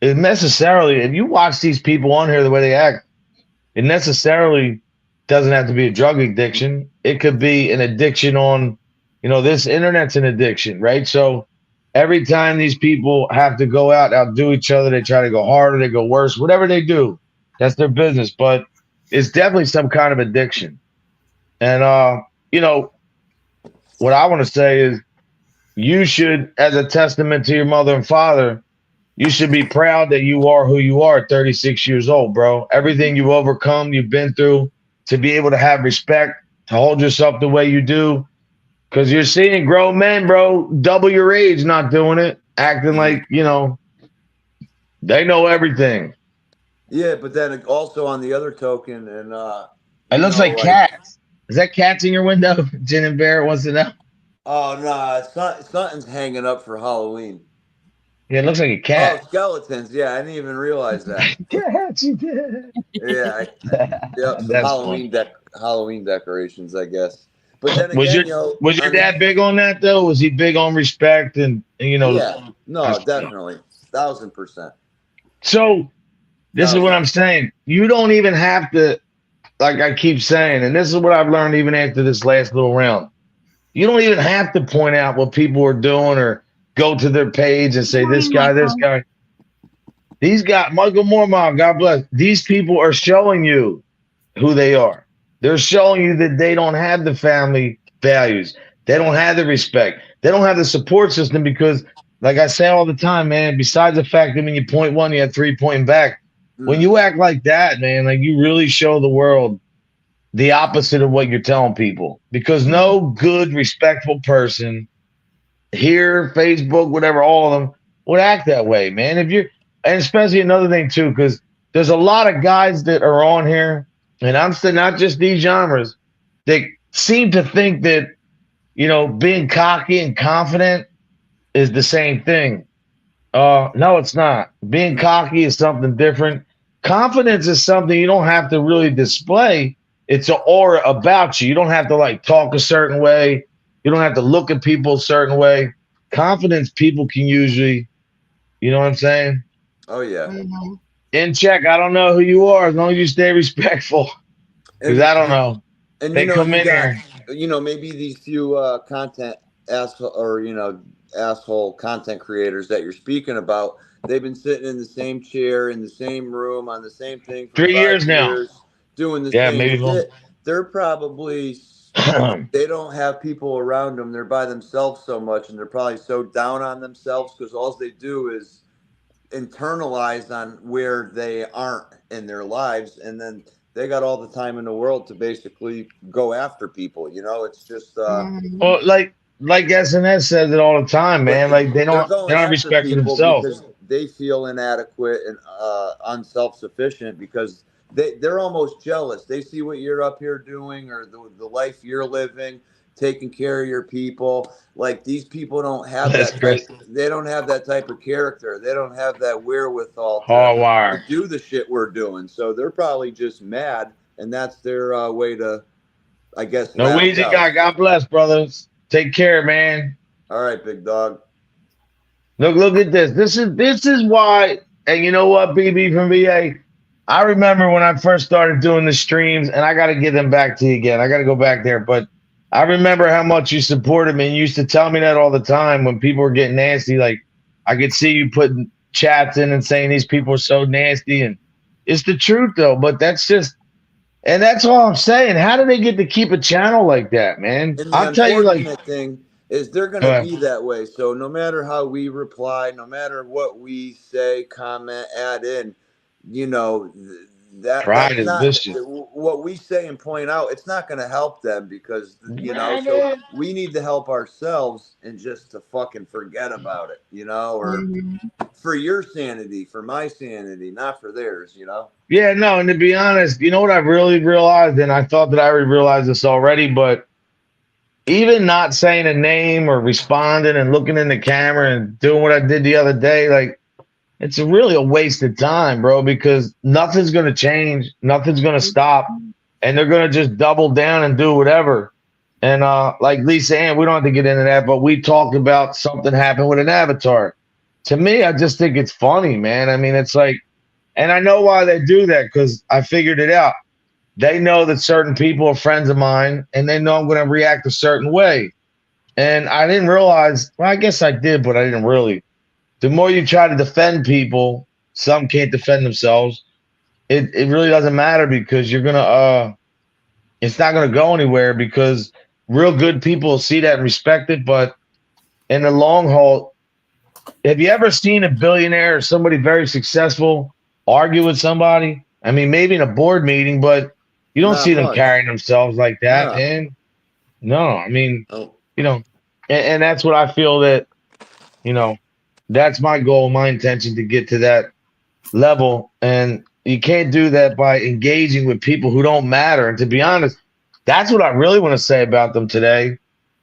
it necessarily, if you watch these people on here, the way they act, it necessarily doesn't have to be a drug addiction. It could be an addiction on, this internet's an addiction, right? So every time these people have to go out, outdo each other, they try to go harder, they go worse, whatever they do, that's their business. But it's definitely some kind of addiction. And, what I want to say is you should, as a testament to your mother and father, you should be proud that you are who you are at 36 years old, bro. Everything you've overcome, you've been through, to be able to have respect, to hold yourself the way you do. Because you're seeing grown men, bro, double your age not doing it, acting like, they know everything. Yeah, but then also on the other token, and it looks like cats. Is that cats in your window? Jen and Bear wants to know. Oh, no, something's hanging up for Halloween. Yeah, it looks like a cat. Oh, skeletons. Yeah, I didn't even realize that. Cats, you did. Yeah. Some Halloween decorations, I guess. But then again, was your dad big on that, though? Was he big on respect and Yeah, no, definitely. 1,000%. So this is what I'm saying. You don't even have to, like I keep saying, and this is what I've learned even after this last little round. You don't even have to point out what people are doing or go to their page and say, this guy. These guys, Michael Mormont, God bless. These people are showing you who they are. They're showing you that they don't have the family values. They don't have the respect. They don't have the support system because, like I say all the time, man, besides the fact that when you point one, you have 3 pointing back. When you act like that, man, like you really show the world the opposite of what you're telling people. Because no good, respectful person here, Facebook, whatever, all of them would act that way, man. And especially another thing too, because there's a lot of guys that are on here, and I'm saying not just these genres, they seem to think that, being cocky and confident is the same thing. No, it's not. Being cocky is something different. Confidence is something you don't have to really display. It's an aura about you. You don't have to like talk a certain way. You don't have to look at people a certain way. Confidence, people can usually, you know what I'm saying? Oh, yeah. In check. I don't know who you are as long as you stay respectful. Because I don't know. And they come in here. Maybe these few content asshole content creators that you're speaking about, they've been sitting in the same chair, in the same room, on the same thing for 3 years now. Doing the same shit. They're probably they don't have people around them. They're by themselves so much, and they're probably so down on themselves because all they do is internalize on where they aren't in their lives, and then they got all the time in the world to basically go after people. It's just well, like SNS says it all the time, man. Like they don't respect themselves because they feel inadequate and unself-sufficient because they're almost jealous. They see what you're up here doing or the life you're living, taking care of your people. Like these people don't have That's that type. Chris. They don't have that type of character. They don't have that wherewithal to Hardwire. do the shit we're doing. So they're probably just mad, and that's their way to, I guess, lash Norwegian out. guy, God bless, brothers. Take care, man. All right, big dog. Look at this. This is why, and you know what, BB from VA? I remember when I first started doing the streams, and I got to give them back to you again. I got to go back there, but I remember how much you supported me. And you used to tell me that all the time when people were getting nasty. Like I could see you putting chats in and saying these people are so nasty, and it's the truth though. But that's just, and that's all I'm saying. How do they get to keep a channel like that, man? And the I'll tell you, like, unfortunate thing is they're going to be that way. So no matter how we reply, no matter what we say, comment, add in, you know, pride that's is not vicious. what we say and point out. It's not going to help them because, you know, so we need to help ourselves and just to fucking forget about it, you know, or for your sanity, for my sanity, not for theirs, you know? Yeah, no, and to be honest, you know what I really realized, and I thought that I already realized this already, but even not saying a name or responding and looking in the camera and doing what I did the other day, like it's really a waste of time, bro, because nothing's gonna change, nothing's gonna stop, and they're gonna just double down and do whatever. And like Lisa Ann, we don't have to get into that, but we talked about something happened with an avatar. To me, I just think it's funny, man. I mean, it's like, and I know why they do that because I figured it out. They know that certain people are friends of mine, and they know I'm going to react a certain way. And I didn't realize, well, I guess I did, but I didn't really. The more you try to defend people, some can't defend themselves. It really doesn't matter because you're going to, it's not going to go anywhere because real good people see that and respect it. But in the long haul, have you ever seen a billionaire or somebody very successful argue with somebody? I mean, maybe in a board meeting, but you don't Not see them much. carrying themselves like that, No. man. No, I mean, Oh. you know, and that's what I feel that, you know, that's my goal, my intention to get to that level. And you can't do that by engaging with people who don't matter. And to be honest, that's what I really want to say about them today.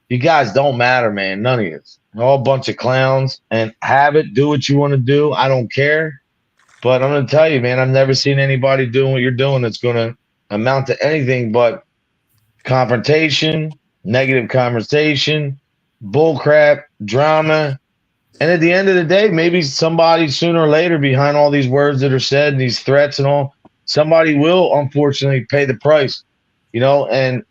You guys don't matter, man. None of you. You're all a bunch of clowns and have it. Do what you want to do. I don't care. But I'm going to tell you, man, I've never seen anybody doing what you're doing that's going to amount to anything but confrontation, negative conversation, bullcrap, drama. And at the end of the day, maybe somebody sooner or later behind all these words that are said, and these threats and all, somebody will unfortunately pay the price, you know, and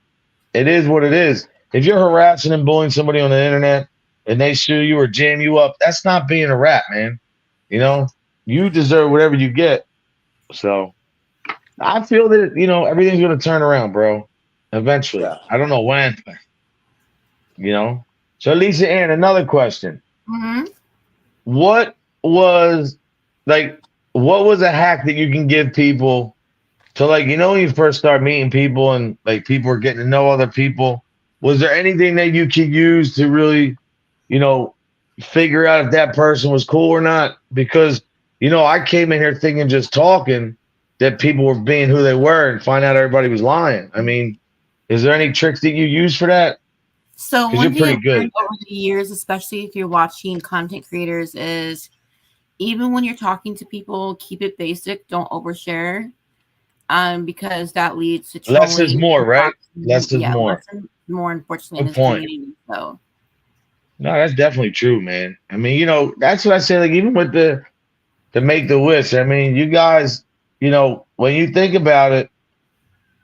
it is what it is. If you're harassing and bullying somebody on the internet and they sue you or jam you up, that's not being a rat, man. You know, you deserve whatever you get. So I feel that, you know, everything's going to turn around, bro. Eventually. Yeah. I don't know when, but, you know. So Lisa Ann, another question. What was a hack that you can give people to, like, you know, when you first start meeting people and like people are getting to know other people, was there anything that you could use to really, you know, figure out if that person was cool or not? Because, you know, I came in here thinking just talking that people were being who they were and find out everybody was lying. I mean, is there any tricks that you use for that? So 'Cause one you're thing pretty I've good. learned over the years, especially if you're watching content creators, is even when you're talking to people, keep it basic. Don't overshare, because that leads to trolling. Less is more, right? Less is more. Less is more, unfortunately, in Good this point. community. So No, that's definitely true, man. I mean, you know, that's what I say. Like, even with the Make the Wish, I mean, you guys, you know, when you think about it,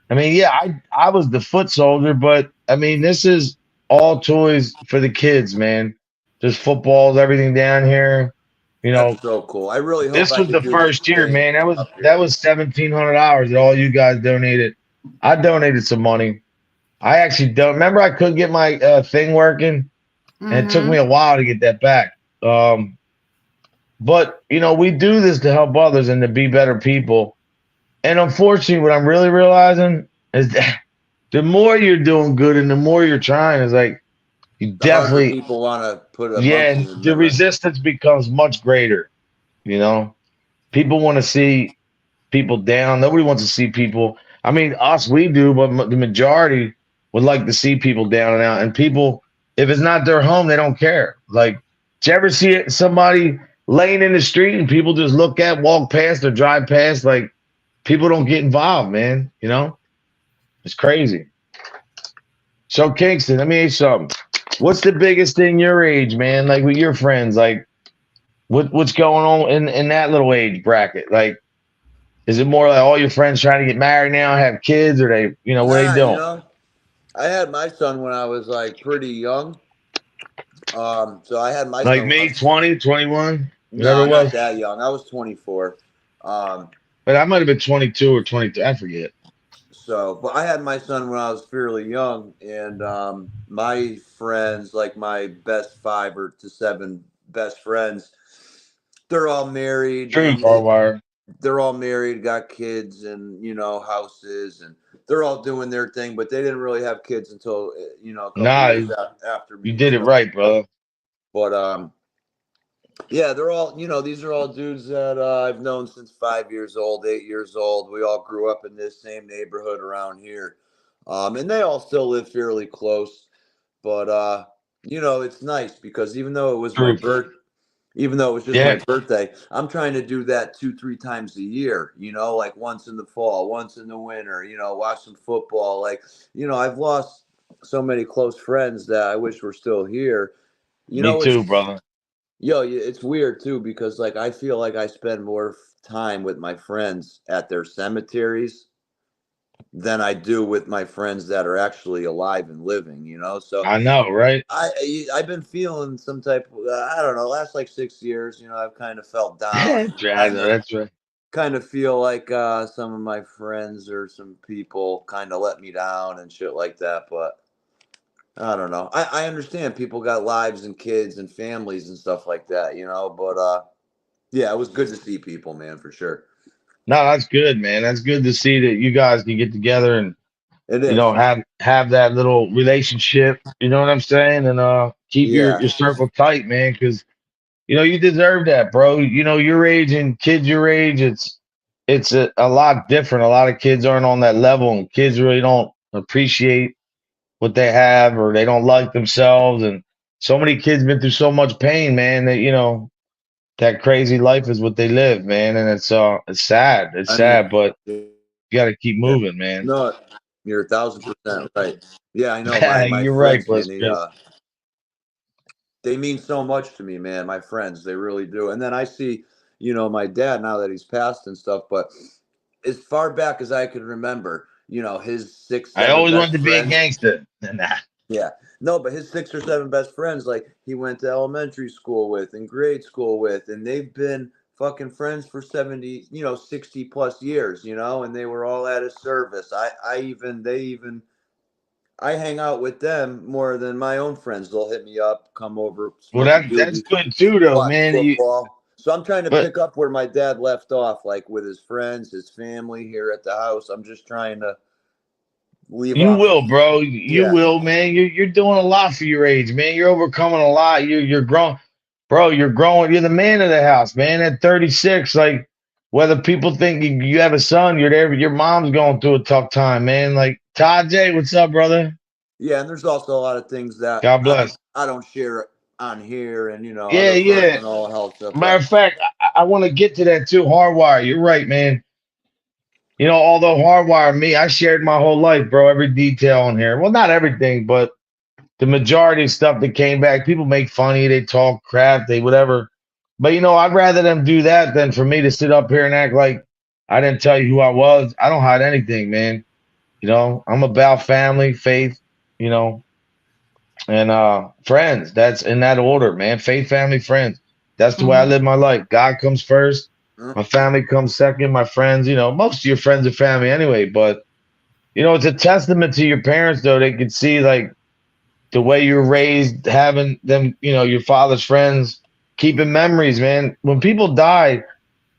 I mean, yeah, I was the foot soldier, but I mean, this is all toys for the kids, man. There's footballs, everything down here. You know, That's so cool. I really hope this I was could the do first year, same man. That up here. was $1,700 that all you guys donated. I donated some money. I actually don't remember. I couldn't get my thing working, and it took me a while to get that back. But you know, we do this to help others and to be better people. And unfortunately, what I'm really realizing is that the more you're doing good and the more you're trying, is like you The harder definitely, people want to put a yeah, monkey in the the resistance becomes much greater. You know, people want to see people down. Nobody wants to see people. I mean, us, we do, but the majority would like to see people down and out. And people, if it's not their home, they don't care. Like, did you ever see somebody laying in the street and people just look at, walk past, or drive past? Like, people don't get involved, man. You know, it's crazy. So Kingston, let me ask you something. What's the biggest thing your age, man? Like with your friends, like what's going on in that little age bracket? Like, is it more like all your friends trying to get married now, have kids, or they, what are they Nah, doing? I had my son when I was like pretty young. So I had my Like son. me, 20, 21, whatever No, it not was. that young. I was 24. But I might have been 22 or 23. I forget. So, but I had my son when I was fairly young, and my friends, like my best 5 or 7 best friends, they're all married, True, and Hardwire. they're all married, got kids, and houses, and they're all doing their thing. But they didn't really have kids until a couple Nah, years after you me. did it So, right, brother. but yeah, they're all, these are all dudes that I've known since 5 years old, 8 years old. We all grew up in this same neighborhood around here. And they all still live fairly close. But, it's nice because True. even though it was just my Yeah, birthday, I'm trying to do that 2, 3 times a year, like once in the fall, once in the winter, watch some football. Like, I've lost so many close friends that I wish were still here. me It's too, brother. It's weird too because like I feel like I spend more time with my friends at their cemeteries than I do with my friends that are actually alive and living. So I know, right? I've been feeling some type of I don't know, last like 6 years, I've kind of felt down. That's right. That's right. Kind of feel like some of my friends or some people kind of let me down and shit like that, but I don't know. I understand people got lives and kids and families and stuff like that, but yeah, it was good to see people, man, for sure. No, that's good, man. That's good to see that you guys can get together and It is. have that little relationship. You know what I'm saying? And keep Yeah. your circle tight, man, because you deserve that, bro. Your age and kids your age, it's a lot different. A lot of kids aren't on that level, and kids really don't appreciate what they have, or they don't like themselves. And so many kids been through so much pain, man, that that crazy life is what they live, man. And it's sad. It's I mean, sad, but yeah. you got to keep moving, man. No, you're 1,000% right. Yeah, I know my You're right, friends, man. Bliss Chris. They mean so much to me, man. My friends, they really do. And then I see, my dad now that he's passed and stuff. But as far back as I can remember, his six, I seven always wanted best to be a friends. gangster. Nah. Yeah. No, but his 6 or 7 best friends, like he went to elementary school with and grade school with, and they've been fucking friends for 70, 60 plus years, and they were all at his service. I hang out with them more than my own friends. They'll hit me up, come over, Well, smoke a that's doobie, good too, though, watch man. football. So I'm trying to But pick up where my dad left off, like with his friends, his family here at the house. I'm just trying to leave you off. will, bro. You Yeah. will, man. You're doing a lot for your age, man. You're overcoming a lot. You're growing, bro. You're growing. You're the man of the house, man. At 36, like whether people think you have a son, you're there. But your mom's going through a tough time, man. Like Todd J, what's up, brother? Yeah, and there's also a lot of things that God I don't bless. I don't share on here, and Yeah, other yeah. personal health stuff. Matter But of fact, I want to get to that too. Hardwire. You're right, man. Although Hardwire, me, I shared my whole life, bro. Every detail on here. Well, not everything, but the majority of stuff that came back. People make funny, they talk crap, they whatever. But I'd rather them do that than for me to sit up here and act like I didn't tell you who I was. I don't hide anything, man. I'm about family, faith, you know, and friends. That's in that order, man. Faith, family, friends. That's the way I Mhm. live my life. God comes first. mm, My family comes second. My friends, most of your friends are family anyway. But it's a testament to your parents, though. They could see like the way you're raised, having them, your father's friends, keeping memories, man. When people die,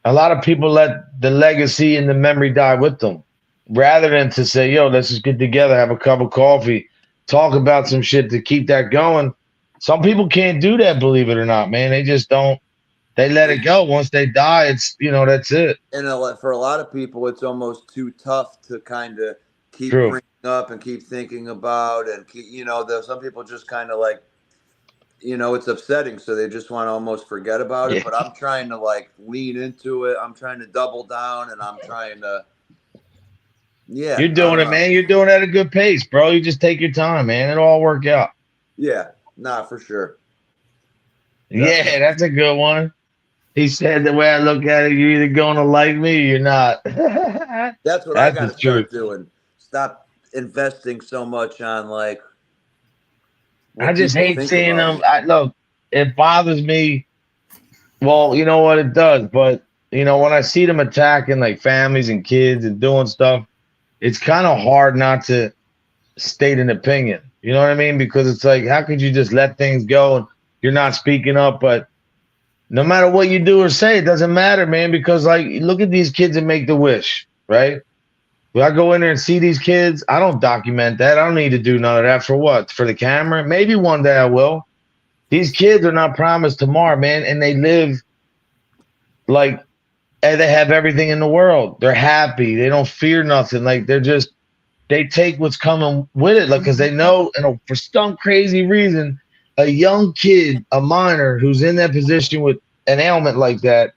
a lot of people let the legacy and the memory die with them, rather than to say, "Yo, let's just get together, have a cup of coffee, talk about some shit to keep that going." Some people can't do that, believe it or not, man. They just don't. They let it go. Once they die, it's that's it. for a lot of people, it's almost too tough to kind of keep True. bringing up and keep thinking about, and keep, some people just kind of like, it's upsetting, so they just want to almost forget about it. Yeah. But I'm trying to like lean into it. I'm trying to double down, and I'm trying to, yeah. You're doing it, man. You're doing it at a good pace, bro. You just take your time, man. It'll all work out. Yeah, nah, for sure. Yeah, that's a good one. He said the way I look at it, you're either going to like me or you're not. That's what I got to start doing. Stop investing so much on like. I just hate seeing them. Look, it bothers me. Well, you know what it does, but when I see them attacking like families and kids and doing stuff, it's kind of hard not to state an opinion. You know what I mean? Because it's like, how could you just let things go and you're not speaking up? But no matter what you do or say, it doesn't matter, man. Because like, look at these kids and make the wish, right? When I go in there and see these kids, I don't document that. I don't need to do none of that. For what? For the camera? Maybe one day I will. These kids are not promised tomorrow, man, and they live like they have everything in the world. They're happy. They don't fear nothing. Like they take what's coming with it, like because they know, for some crazy reason, a young kid, a minor who's in that position with an ailment like that,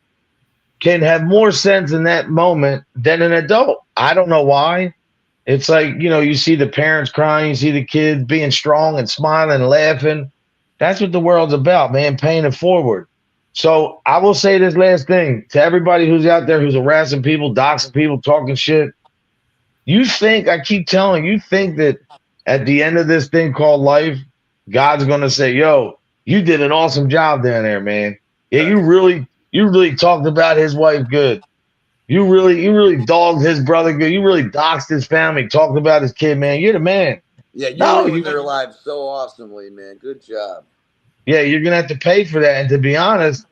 can have more sense in that moment than an adult. I don't know why. It's like, you see the parents crying, you see the kids being strong and smiling and laughing. That's what the world's about, man, paying it forward. So I will say this last thing to everybody who's out there who's harassing people, doxing people, talking shit. I keep telling you think that at the end of this thing called life, God's going to say, yo, you did an awesome job down there, man. Yeah, you really talked about his wife good. You really dogged his brother good. You really doxed his family, talked about his kid, man. You're the man. Yeah, you ruined their lives so awesomely, man. Good job. Yeah, you're going to have to pay for that. And to be honest,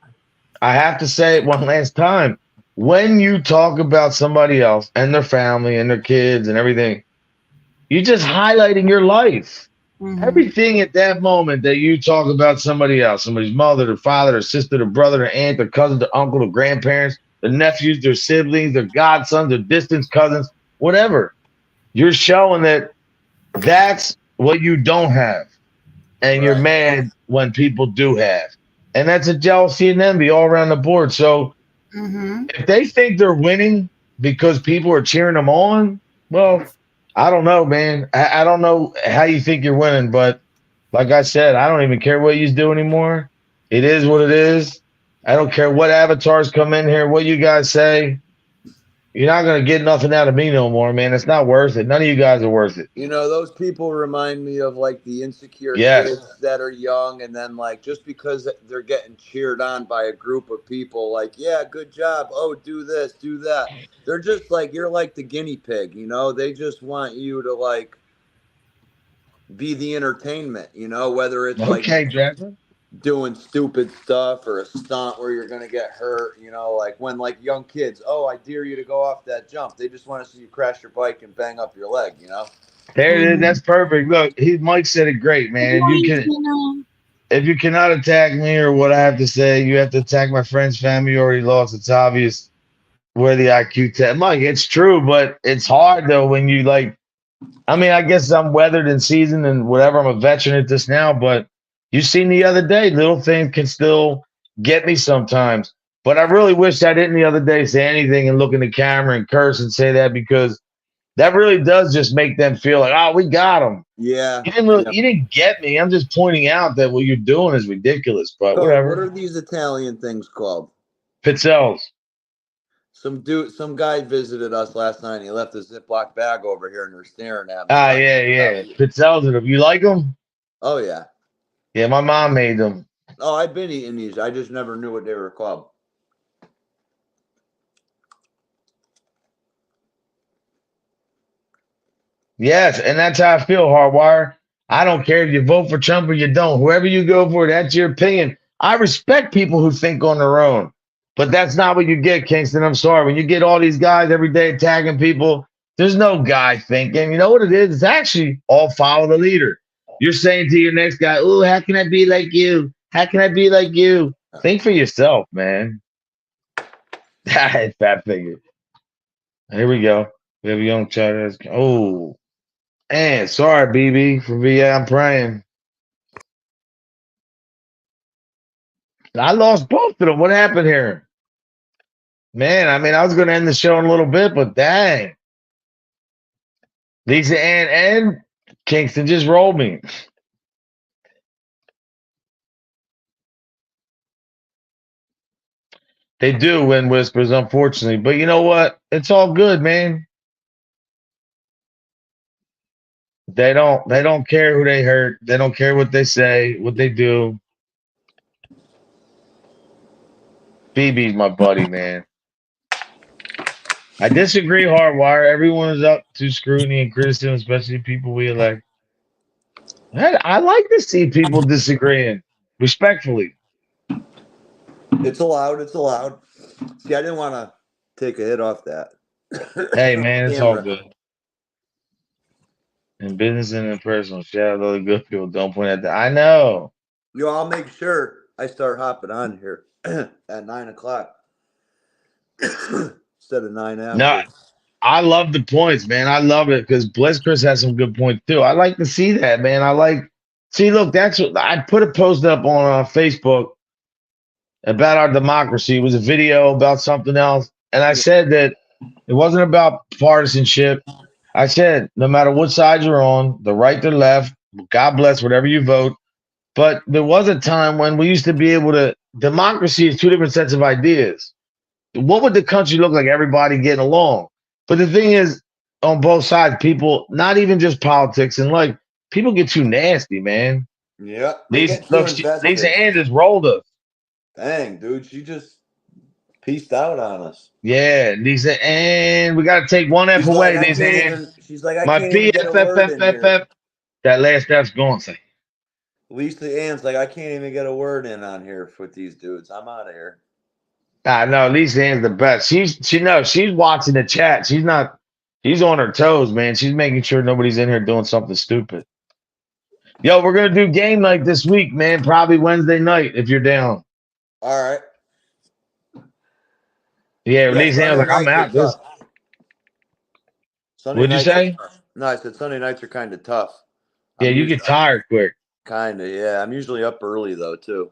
I have to say it one last time. When you talk about somebody else and their family and their kids and everything, you're just highlighting your life. Mm-hmm. Everything at that moment that you talk about somebody else, somebody's mother, their father, their sister, their brother, their aunt, their cousin, their uncle, their grandparents, their nephews, their siblings, their godsons, their distant cousins, whatever. You're showing that that's what you don't have. And you're mad when people do have. And that's a jealousy and envy all around the board. So if they think they're winning because people are cheering them on, well, I don't know, man. I don't know how you think you're winning, but like I said, I don't even care what you do anymore. It is what it is. I don't care what avatars come in here, what you guys say. You're not going to get nothing out of me no more, man. It's not worth it. None of you guys are worth it. Those people remind me of like the insecure kids that are young, and then like just because they're getting cheered on by a group of people, like, yeah, good job. Oh, do this, do that. They're just like, you're like the guinea pig, They just want you to like be the entertainment, whether it's Jackson, doing stupid stuff or a stunt where you're going to get hurt, like when like young kids, oh, I dare you to go off that jump. They just want to see you crash your bike and bang up your leg, There it is. That's perfect. Look, Mike said it great, man. If you cannot attack me or what I have to say, you have to attack my friend's family. You already lost. It's obvious where the IQ test. Mike, it's true, but it's hard though when you like. I mean, I guess I'm weathered and seasoned and whatever. I'm a veteran at this now, but you seen the other day, little things can still get me sometimes. But I really wish I didn't the other day say anything and look in the camera and curse and say that, because that really does just make them feel like, oh, we got them. Yeah. You didn't get me. I'm just pointing out that what you're doing is ridiculous, but whatever. What are these Italian things called? Pizzelles. Some guy visited us last night and he left a Ziploc bag over here and they're staring at me. Ah, yeah. Pizzelles. You like them? Oh, yeah. Yeah, my mom made them. Oh, I've been eating these. I just never knew what they were called. Yes, and that's how I feel, Hardwire. I don't care if you vote for Trump or you don't. Whoever you go for, that's your opinion. I respect people who think on their own, but that's not what you get, Kingston. I'm sorry. When you get all these guys every day attacking people, there's no guy thinking. You know what it is? It's actually all follow the leader. You're saying to your next guy, oh, how can I be like you? How can I be like you? Think for yourself, man. Fat figure. Here we go. We have a young child. Oh. Man, sorry, BB, for VA. I'm praying. I lost both of them. What happened here? Man, I mean, I was going to end the show in a little bit, but dang. Lisa Ann and Kingston just rolled me. They do win whispers, unfortunately. But you know what? It's all good, man. They don't care who they hurt. They don't care what they say, what they do. BB's my buddy, man. I disagree, Hardwire. Everyone is up to scrutiny and criticism, especially people we elect. I like to see people disagreeing respectfully. It's allowed. It's allowed. See, I didn't want to take a hit off that. Hey, man, it's all Camera. good. In business and in personal, shout out to the good people. Don't point at that. I know. Yo, I'll make sure I start hopping on here at 9 o'clock instead of 9 after. No, I love the points, man. I love it because Bliss Chris has some good points too. I like to see that, man. See, look, that's what I put a post up on Facebook about our democracy. It was a video about something else. And I said that it wasn't about partisanship. I said, no matter what side you're on, the right or left, God bless whatever you vote. But there was a time when we used to be able to, democracy is two different sets of ideas. What would the country look like? Everybody getting along. But the thing is, on both sides, people, not even just politics, and like people get too nasty, man. Yeah. Lisa Ann just rolled us. Dang, dude, she just pieced out on us. Yeah, Lisa Ann, we got to take one F away, Lisa Ann. She's like, I My can't even get a word in here. PFFFF. That last F's going, say. Lisa Ann's like, I can't even get a word in on here with these dudes. I'm out of here. No, Lisa Ann's the best. She's watching the chat. She's on her toes, man. She's making sure nobody's in here doing something stupid. Yo, we're gonna do game night this week, man. Probably Wednesday night if you're down. All right. Yeah, Lisa Ann was like, I'm out. This. What'd you say? No, I said Sunday nights are kind of tough. Yeah, you get tired quick. Kind of, yeah. I'm usually up early though too.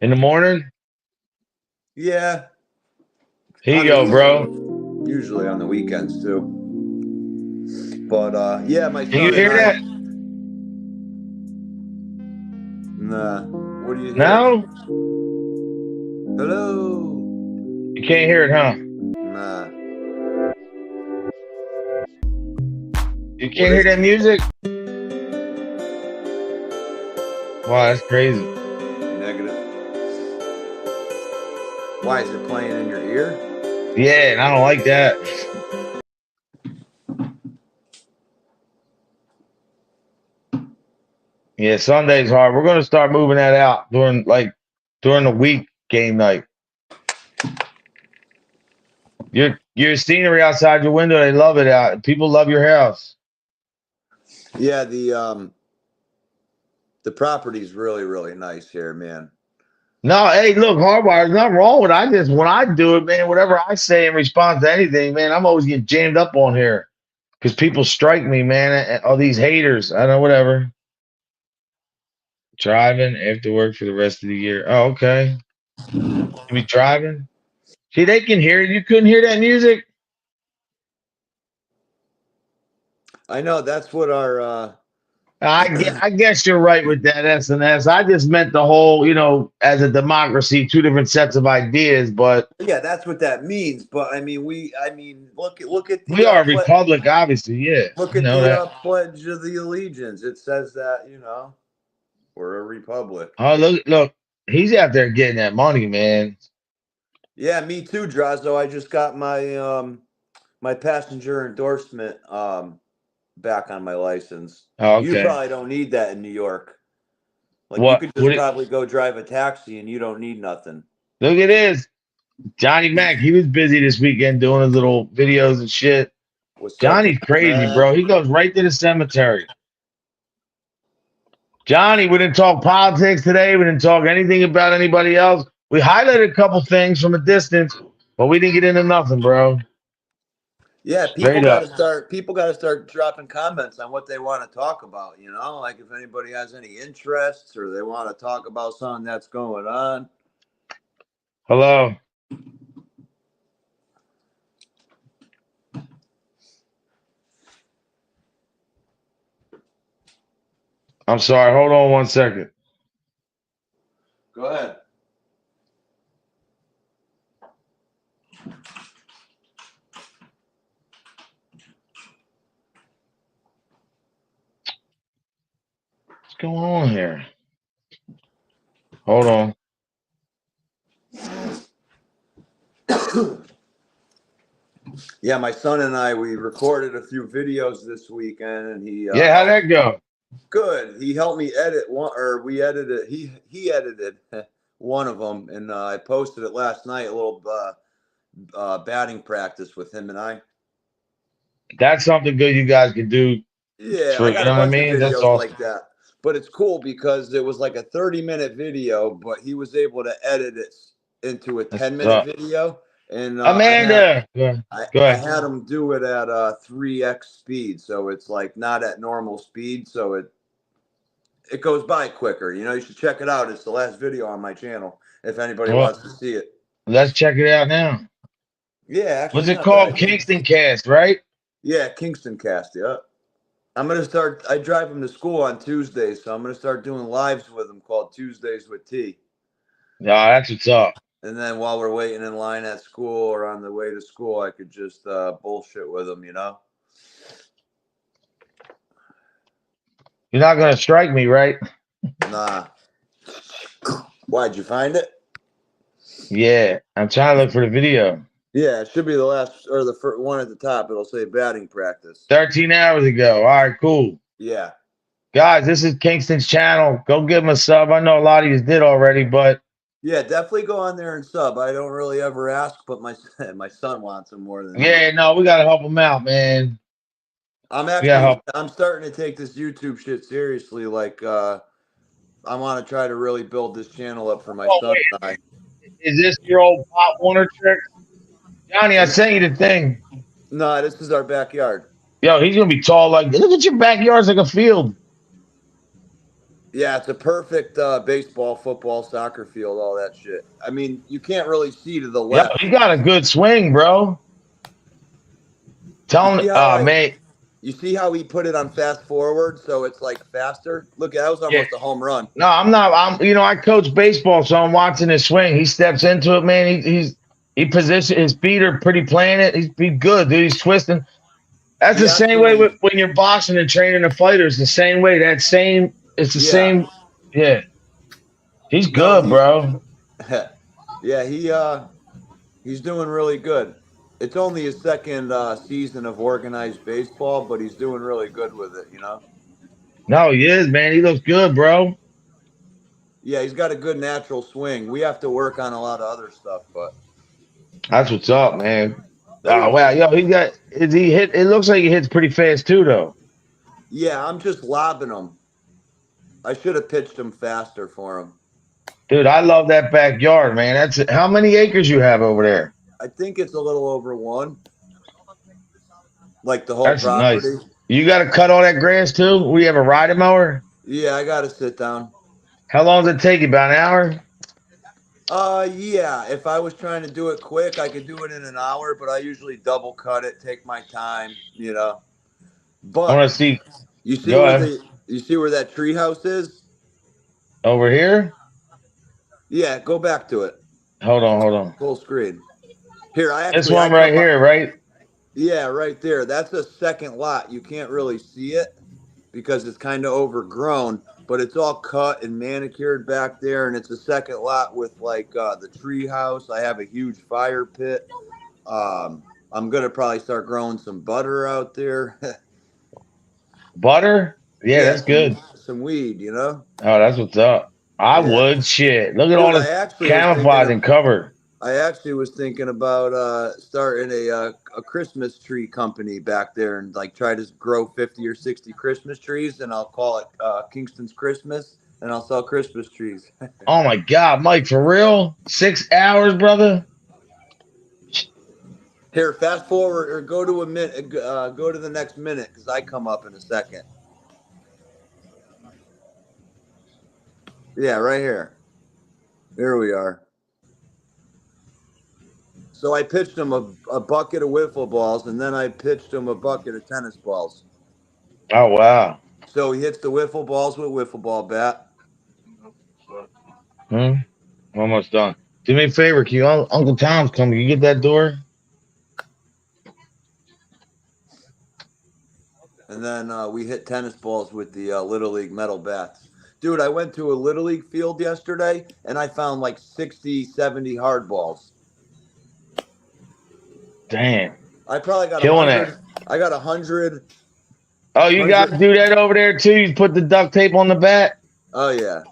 In the morning? Yeah. Here you go, bro. Usually on the weekends too. But yeah, my son. Can you hear that? Nah. What do you hear? No? Hello. You can't hear it, huh? Nah. You can't hear that music? Wow, that's crazy. Negative. Why is it playing in your ear? Yeah, and I don't like that. Yeah, Sunday's hard. We're gonna start moving that out during the week game night. Your scenery outside your window, they love it out. People love your house. Yeah, the property's really, really nice here, man. No, hey, look, Hardwire, there's nothing wrong with it. When I do it, man, whatever I say in response to anything, man, I'm always getting jammed up on here because people strike me, man. All these haters. I don't know, whatever. Driving after work for the rest of the year. Oh, okay. You be driving? See, they can hear it. You couldn't hear that music? I know that's what our I guess you're right with that SNS. I just meant the whole, as a democracy, two different sets of ideas, but yeah, that's what that means. But I mean, look at the we are a republic, obviously, yeah. Look at the Pledge of the Allegiance. It says that, we're a republic. Oh, look, he's out there getting that money, man. Yeah, me too, Drazo. I just got my my passenger endorsement back on my license. Oh, okay. You probably don't need that in New York. Like what? You could just probably go drive a taxi and you don't need nothing. Look at this. Johnny Mac, he was busy this weekend doing his little videos and shit. Johnny's crazy, bro. He goes right to the cemetery. Johnny, we didn't talk politics today. We didn't talk anything about anybody else. We highlighted a couple things from a distance, but we didn't get into nothing, bro. Yeah, people Straight got up. to start. People got to start dropping comments on what they want to talk about. You know, like if anybody has any interests or they want to talk about something that's going on. Hello. I'm sorry. Hold on 1 second. Go ahead. What's going on here? Hold on. Yeah, my son and I, we recorded a few videos this weekend, and he Yeah, how'd that go? good. He helped me edit one, or we edited. He edited one of them, and I posted it last night. A little batting practice with him and I. That's something good you guys could do Yeah, for, I you got a know what I bunch of mean? That's videos awesome. like that. But it's cool because it was like a 30-minute video, but he was able to edit it into a That's 10-minute tough. video. And Amanda. Go I ahead. had him do it at 3x speed, so it's like not at normal speed, so it goes by quicker. You know, you should check it out. It's the last video on my channel if anybody Well, wants to see it. let's check it out now. Yeah, What's actually it not that. called? Kingston Cast, right? Yeah, Kingston Cast. Yeah. I'm gonna start. I drive him to school on Tuesdays, so I'm gonna start doing lives with him called Tuesdays with T. No, that's what's up. And then while we're waiting in line at school or on the way to school, I could just bullshit with him, you know? You're not gonna strike me, right? Nah. Why'd you find it? Yeah, I'm trying to look for the video. Yeah, it should be the last or the first one at the top. It'll say batting practice. 13 hours ago. All right, cool. Yeah. Guys, this is Kingston's channel. Go give him a sub. I know a lot of you did already, but Yeah, definitely go on there and sub. I don't really ever ask, but my my son wants them more than me. yeah, no, we gotta help him out, man. I'm starting to take this YouTube shit seriously. Like I want to try to really build this channel up for my son and I. Is this your old Pop Warner trick? Johnny, I sent you the thing. No, this is our backyard. Yo, he's gonna be tall. Like, look at your backyard's like a field. Yeah, it's a perfect baseball, football, soccer field, all that shit. I mean, you can't really see to the Yo, left. he got a good swing, bro. Tell him, mate. You see how he put it on fast forward, so it's like faster? Look, that was almost a home run. No, I'm not. I coach baseball, so I'm watching his swing. He steps into it, man. He position his feet are pretty planted. He's good, dude. He's twisting. That's the same way when you're boxing and training a fighter. It's the same way. It's the same. Yeah. He's good, bro. Yeah, he's doing really good. It's only his second season of organized baseball, but he's doing really good with it, you know? No, he is, man. He looks good, bro. Yeah, he's got a good natural swing. We have to work on a lot of other stuff, but that's what's up, man. Oh wow, yo, it looks like he hits pretty fast too, though. Yeah, I'm just lobbing him. I should have pitched him faster for him. Dude, I love that backyard, man. That's how many acres you have over there? I think it's a little over 1. Like the whole That's property. Nice. You got to cut all that grass too? We have a riding mower? Yeah, I got to sit down. How long does it take you? About an hour? Yeah. If I was trying to do it quick, I could do it in an hour, but I usually double cut it, take my time, you know. But I want to see. You see where that tree house is? Over here? Yeah, go back to it. Hold on. Full screen. Here, this one right here, right? Yeah, right there. That's a second lot. You can't really see it because it's kind of overgrown, but it's all cut and manicured back there, and it's a second lot with like the tree house. I have a huge fire pit. I'm gonna probably start growing some butter out there. Butter? Yeah, that's good. Some weed, you know? Oh, that's what's up. I would. Shit. Look at all this camouflage and cover. I actually was thinking about starting a Christmas tree company back there and like try to grow 50 or 60 Christmas trees, and I'll call it Kingston's Christmas, and I'll sell Christmas trees. Oh my God, Mike, for real? 6 hours, brother? Here, fast forward or go to a minute. Go to the next minute because I come up in a second. Yeah, right here. Here we are. So I pitched him a bucket of wiffle balls, and then I pitched him a bucket of tennis balls. Oh wow. So he hits the wiffle balls with wiffle ball bat. I'm almost done. Do me a favor, can you, Uncle Tom's coming. Can you get that door? And then we hit tennis balls with the Little League metal bats. Dude, I went to a Little League field yesterday, and I found like 60, 70 hard balls. Damn. I probably got Killing 100. it. I got 100. Oh, you got to do that over there too? You put the duct tape on the bat? Oh, yeah.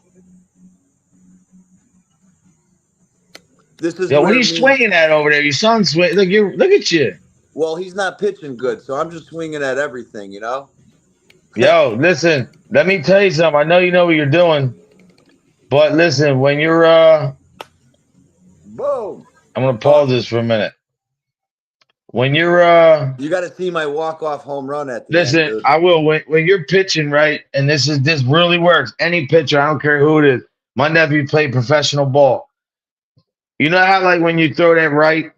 This is Yo, what where are you swinging at over there? Your son's swing. Look at you. Well, he's not pitching good, so I'm just swinging at everything, you know? Yo, listen, let me tell you something. I know you know what you're doing, but listen, when you're Boom. I'm gonna pause this for a minute. When you're You got to see my walk-off home run at the listen, end, dude. I will. When you're pitching, right, and this really works. Any pitcher, I don't care who it is. My nephew played professional ball. You know how, like, when you throw that right,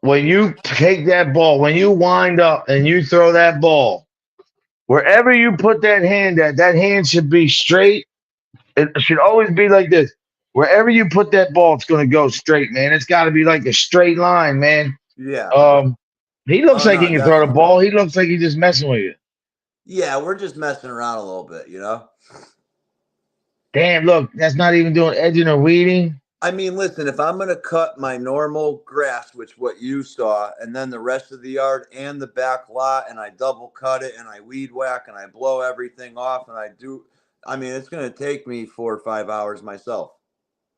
when you take that ball, when you wind up and you throw that ball, wherever you put that hand at, that hand should be straight. It should always be like this. Wherever you put that ball, it's going to go straight, man. It's got to be like a straight line, man. Yeah. He looks like he can throw the ball. He looks like he's just messing with you. Yeah, we're just messing around a little bit, you know? Damn, look, that's not even doing edging or weeding. I mean, listen, if I'm going to cut my normal grass, which what you saw, and then the rest of the yard and the back lot, and I double cut it and I weed whack and I blow everything off and it's going to take me 4 or 5 hours myself.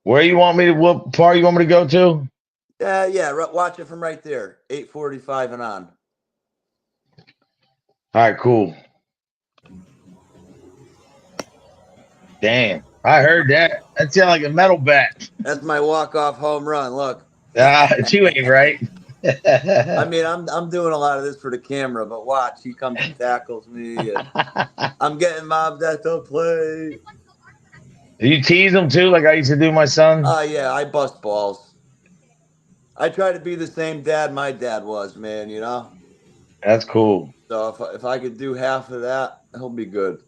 Where you want me to, what part you want me to go to? Yeah, watch it from right there, 8:45 and on. All right, cool. Damn, I heard that. That sounded like a metal bat. That's my walk-off home run. Look. You ain't right. I mean, I'm doing a lot of this for the camera, but watch, he comes and tackles me. And I'm getting mobbed at the plate. Do you tease him too, like I used to do my son? Yeah, I bust balls. I try to be the same dad my dad was, man, you know? That's cool. So if I could do half of that, he'll be good.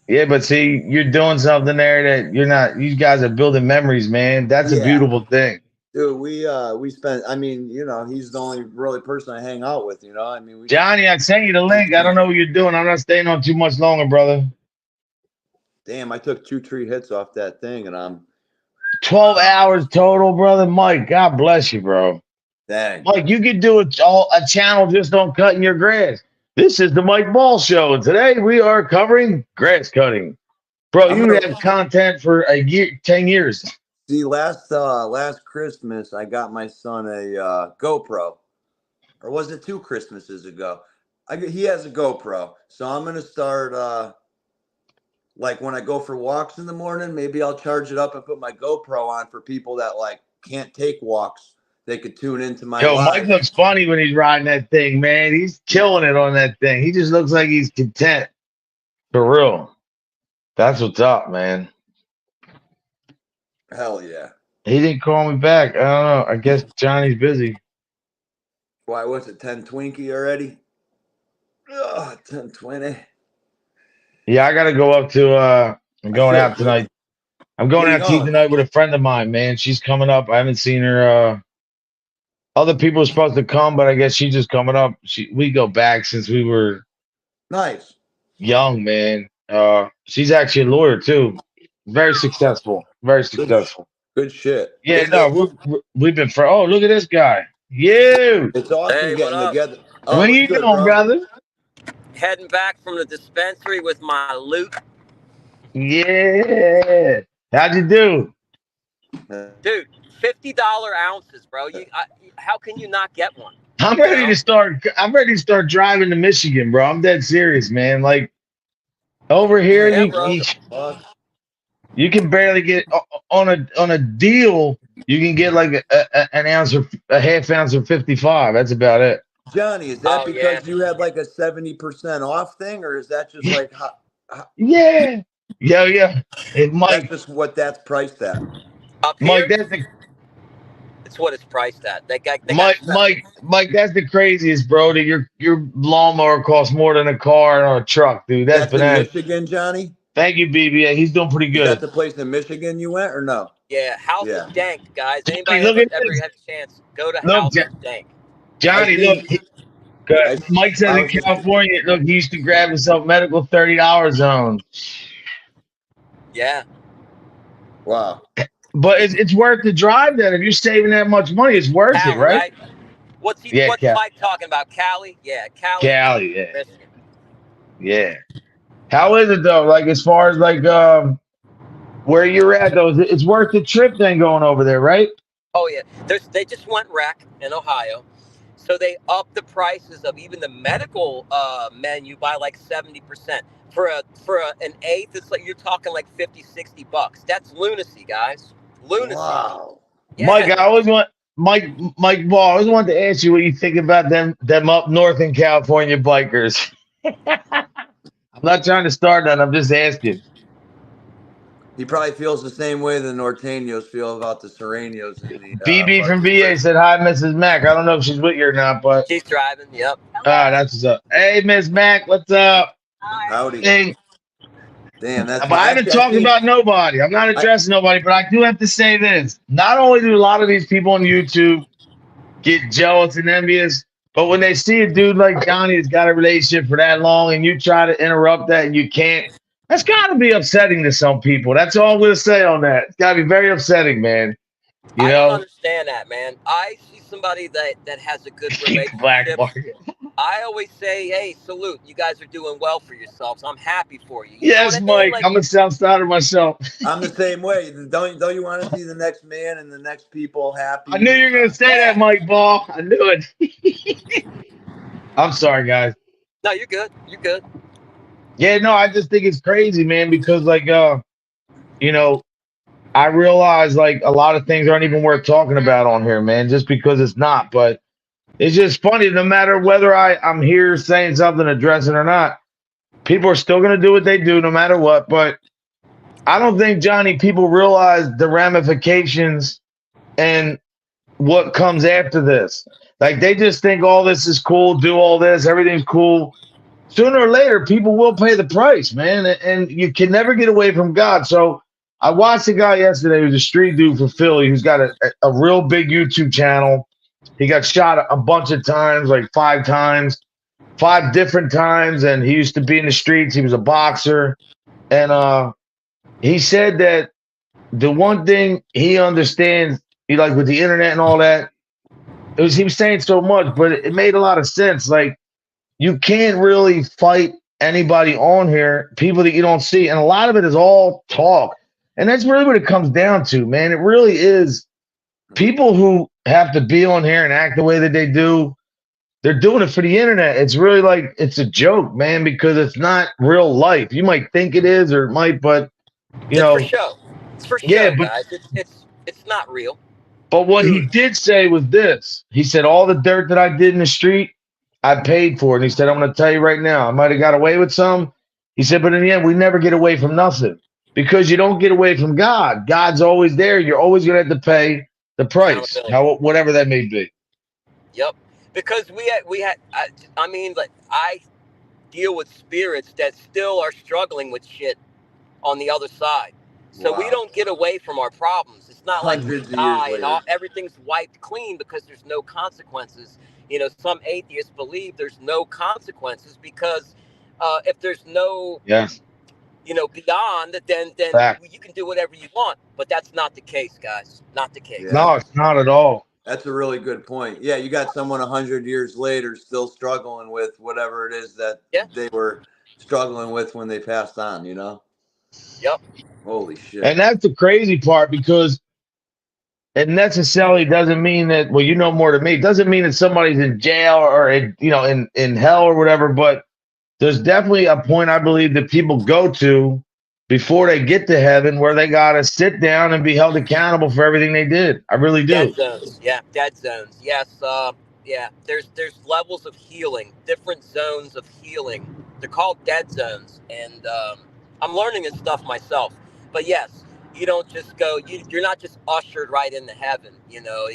Yeah, but see, you're doing something there that you're not. You guys are building memories, man. That's a beautiful thing. Dude, we spent. I mean, you know, he's the only really person I hang out with. You know, I mean, Johnny, I sent you the link. I don't know what you're doing. I'm not staying on too much longer, brother. Damn, I took 2 tree hits off that thing, and I'm 12 hours total, brother. Mike, God bless you, bro. Dang. Mike, you could do a channel just on cutting your grass. This is the Mike Ball Show, and today we are covering grass cutting. Bro, you have content for a year, 10 years. See, last Christmas, I got my son a GoPro. Or was it 2 Christmases ago? He has a GoPro. So I'm going to start, like, when I go for walks in the morning, maybe I'll charge it up and put my GoPro on for people that, like, can't take walks. They could tune into my live. Mike looks funny when he's riding that thing, man. He's killing it on that thing. He just looks like he's content. For real. That's what's up, man. Hell yeah. He didn't call me back. I don't know. I guess Johnny's busy. Why, what's it, 10 Twinkie already? Oh, 10:20. Yeah, I got to go up to, I'm going out tonight. I'm going out to eat tonight with a friend of mine, man. She's coming up. I haven't seen her. Other people are supposed to come, but I guess she's just coming up. We go back since we were nice young, man. She's actually a lawyer too. Very successful. Very successful. Good shit. Yeah, no, we've been for. Oh, look at this guy. You. It's awesome getting together. Oh, what are you doing, brother? Heading back from the dispensary with my loot. Yeah. How'd you do? Dude, $50 ounces, bro. How can you not get one? I'm ready to start driving to Michigan, bro. I'm dead serious, man. Like over here, You can barely get on a deal. You can get like an ounce or a half ounce of 55. That's about it. Johnny, is that Oh, yeah. because you had like a 70% off thing, or is that just like Yeah. Yeah. Hey, that's Mike, just what that's priced at? Up Mike, here, that's the it's what it's priced at. They got Mike, that's the craziest, bro. That your lawnmower costs more than a car or a truck, dude. That's That's in bananas. Michigan, Johnny. Thank you, BBA. He's doing pretty Is that good. the place in Michigan you went, or no? Yeah, House Yeah. of Dank, guys. Johnny, Anybody look ever at this. had a chance, go to Look, House of Dank. Johnny, I look. seen- Good. I- Mike says I in was just- California, look, he used to grab himself medical $30 zone. Yeah. Wow. But it's worth the drive then. If you're saving that much money, it's worth Cali, it, right? What's Yeah, what's Cali. Mike talking about? Cali? Yeah, Cali. Cali, yeah. Michigan. Yeah. How is it though? Like as far as like where you're at though, it's worth the trip then going over there, right? Oh yeah, they just went rec in Ohio, so they upped the prices of even the medical menu by like 70%. For an eighth, it's like you're talking like $50-$60. That's lunacy, guys. Lunacy. Wow. Yeah. Mike, I always want Mike Ball, I always wanted to ask you what you think about them up north in California bikers. I'm not trying to start that, I'm just asking. He probably feels the same way the Norteños feel about the Serranos. And the, BB from Bucky. VA said hi, Mrs. Mac. I don't know if she's with you or not, but She's driving. Yep. that's what's up. Hey, Miss Mac, what's up? Howdy. Hey, Damn, that's. but I haven't talked about nobody. I'm not addressing nobody, but I do have to say this. Not only do a lot of these people on YouTube get jealous and envious, but when they see a dude like Johnny that's got a relationship for that long and you try to interrupt that and you can't, that's got to be upsetting to some people. That's all I'm going to say on that. It's got to be very upsetting, man. You I know? don't understand that, man. I see somebody that has a good Black relationship. market. I always say, hey, salute. You guys are doing well for yourselves. I'm happy for you. Yes, Mike. Like, I'm a South Sider myself. I'm the same way. Don't you want to see the next man and the next people happy? I knew you were going to say that, Mike Ball. I knew it. I'm sorry, guys. No, you're good. You're good. Yeah, no, I just think it's crazy, man, because like you know, I realize like a lot of things aren't even worth talking about on here, man, just because it's not. But it's just funny, no matter whether I'm here saying something, addressing or not, people are still gonna do what they do no matter what. But I don't think, Johnny, people realize the ramifications and what comes after this. Like they just think all this is cool, do all this, everything's cool. Sooner or later, people will pay the price, man, and you can never get away from God. So I watched a guy yesterday who's a street dude for Philly who's got a real big YouTube channel. He got shot a bunch of times, like 5 times, 5 different times, and he used to be in the streets. He was a boxer, and he said that the one thing he understands, he like with the internet and all that, he was saying so much, but it made a lot of sense. Like, you can't really fight anybody on here, people that you don't see. And a lot of it is all talk. And that's really what it comes down to, man. It really is people who have to be on here and act the way that they do. They're doing it for the internet. It's really like, it's a joke, man, because it's not real life. You might think it is or it might, but you know. It's for show. It's for show, Yeah, but, guys. It's not real. But what he did say was this. He said, all the dirt that I did in the street, I paid for it. And he said, I'm going to tell you right now, I might have got away with some. He said, but in the end, we never get away from nothing because you don't get away from God. God's always there. You're always going to have to pay the price, whatever that may be. Yep. Because I mean, like I deal with spirits that still are struggling with shit on the other side. So we don't get away from our problems. It's not like we die and everything's wiped clean because there's no consequences. You know, some atheists believe there's no consequences because if there's no, you know, beyond, then you can do whatever you want. But that's not the case, guys. Not the case. Yeah. No, it's not at all. That's a really good point. Yeah, you got someone 100 years later still struggling with whatever it is that they were struggling with when they passed on, you know? Yep. Holy shit. And that's the crazy part because it necessarily doesn't mean that, well, you know more than me. It doesn't mean that somebody's in jail or, in hell or whatever, but there's definitely a point I believe that people go to before they get to heaven, where they gotta sit down and be held accountable for everything they did. I really Dead do. zones. Yeah, dead zones. Yes. Yeah. There's levels of healing, different zones of healing. They're called dead zones, and I'm learning this stuff myself. But yes, you don't just go. You're not just ushered right into heaven. You No.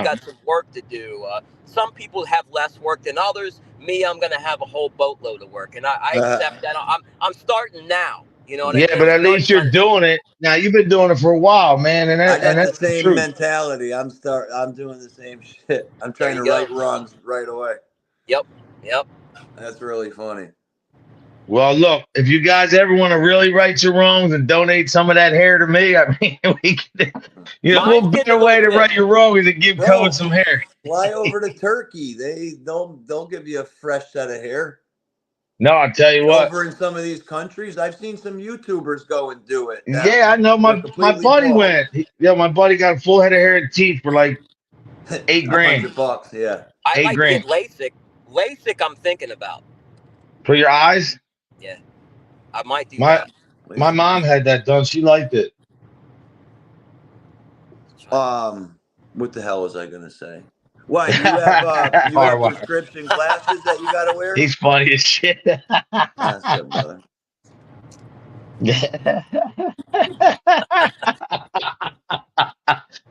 got some work to do. Some people have less work than others. Me, I'm gonna have a whole boatload of work, and I accept that. I'm starting now. You know what I Yeah, mean? but I'm at least you're starting doing it. Now you've been doing it for a while, man, and I got the that's the same truth. mentality. I'm doing the same shit. I'm trying to you go. right wrongs right away. Yep. That's really funny. Well, look, if you guys ever want to really right your wrongs and donate some of that hair to me, I mean, we can, Mine's what getting better a way to little right thin. your wrongs is to give Bro, Code some hair. Fly over to Turkey. They'll give you a fresh set of hair. No, I'll tell you what. Over in some of these countries, I've seen some YouTubers go and do it. Yeah, I know They're my completely buddy bald. went. My buddy got a full head of hair and teeth for like $8,000. $100, yeah. I might $8,000 get LASIK. LASIK, I'm thinking about. for your eyes. Yeah, I might do My that. my mom had that done. She liked it. What the hell was I gonna say? Why you have prescription glasses that you gotta wear? He's funny as shit. That's good, brother.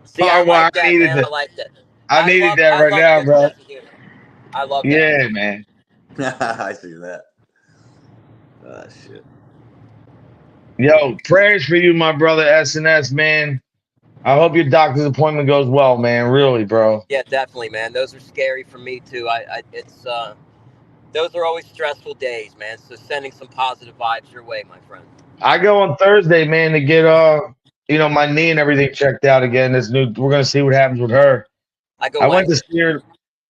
See, I like that, needed man. that. I like that. I needed that right now, bro. I love that. Yeah, man. I see that. Ah, shit. Yo, prayers for you, my brother SNS, man. I hope your doctor's appointment goes well, man. Really, bro. Yeah, definitely, man. Those are scary for me too. Those are always stressful days, man. So sending some positive vibes your way, my friend. I go on Thursday, man, to get my knee and everything checked out again. We're gonna see what happens with her. I went to see her.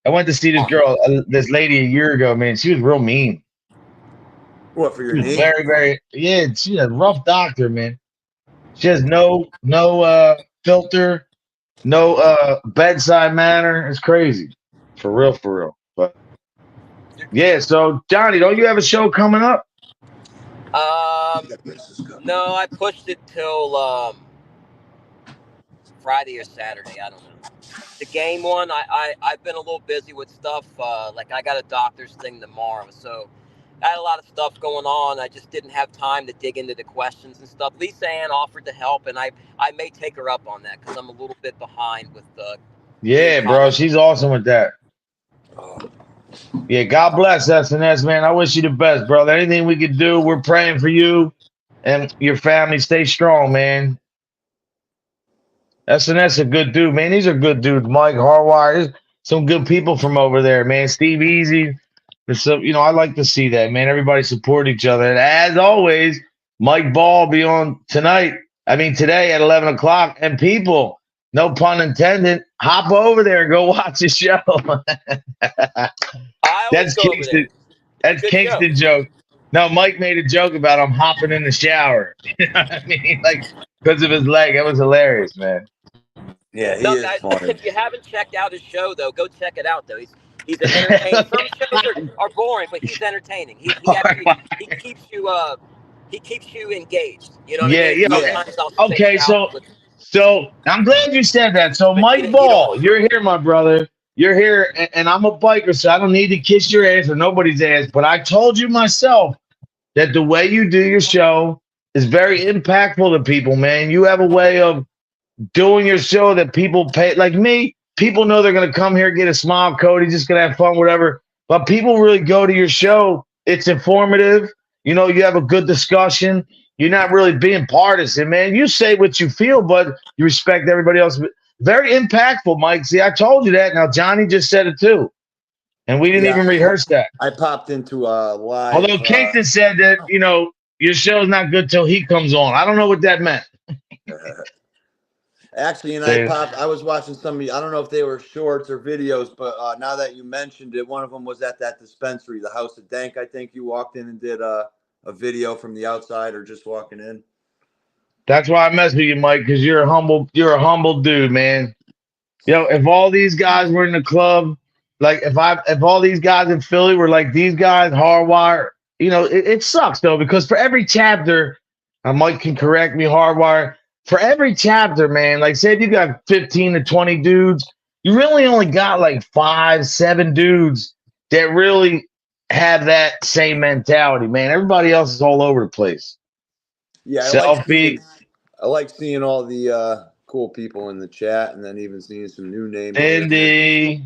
I went to see this girl, this lady a year ago, man. She was real mean. What, for your knee? Very, very, yeah. She's a rough doctor, man. She has no filter, no bedside manner. It's crazy, for real. But yeah, so Johnny, don't you have a show coming up? No, I pushed it till Friday or Saturday. I don't know. The game one, I've been a little busy with stuff. Like I got a doctor's thing tomorrow, so I had a lot of stuff going on. I just didn't have time to dig into the questions and stuff. Lisa Ann offered to help, and I may take her up on that because I'm a little bit behind with the. Yeah, bro, she's awesome with that. Yeah, God bless SNS, man. I wish you the best, brother. Anything we could do, we're praying for you and your family. Stay strong, man. SNS a good dude, man. These are good dudes. Mike Harwire, there's some good people from over there, man. Steve Easy. So, I like to see that, man. Everybody support each other. And as always, Mike Ball be on today at 11 o'clock. And people, no pun intended, hop over there and go watch the show. That's Kingston. That's Kingston joke. No, Mike made a joke about him hopping in the shower. You know what I mean? Like, because of his leg. That was hilarious, man. Yeah, he is guys, funny. if you haven't checked out his show, though, go check it out, though. He's entertaining. Some shows are boring, but he's entertaining. He keeps you engaged. You know what I mean? Yeah. Okay, so I'm glad you said that. So Mike Ball, you're here, my brother. You're here, and I'm a biker, so I don't need to kiss your ass or nobody's ass. But I told you myself that the way you do your show is very impactful to people, man. You have a way of doing your show that people pay. Like me, people know they're going to come here, get a smile, Cody, just going to have fun, whatever. But people really go to your show. It's informative. You have a good discussion. You're not really being partisan, man. You say what you feel, but you respect everybody else. Very impactful, Mike. See, I told you that. Now, Johnny just said it too. And we didn't even rehearse that. I popped into a live. Although Kingston said that, your show's not good till he comes on. I don't know what that meant. Actually, I was watching some of you. I don't know if they were shorts or videos, but now that you mentioned it, one of them was at that dispensary, the House of Dank. I think you walked in and did a video from the outside or just walking in. That's why I mess with you, Mike, because you're a humble dude, man. If all these guys were in the club, like if all these guys in Philly were like these guys, Hardwire, it sucks though, because for every chapter, Mike can correct me, Hardwire. For every chapter, man, like say if you got 15 to 20 dudes, you really only got like 5, 7 dudes that really have that same mentality, man. Everybody else is all over the place. Yeah, Selfie. I like seeing all the cool people in the chat, and then even seeing some new names. Here.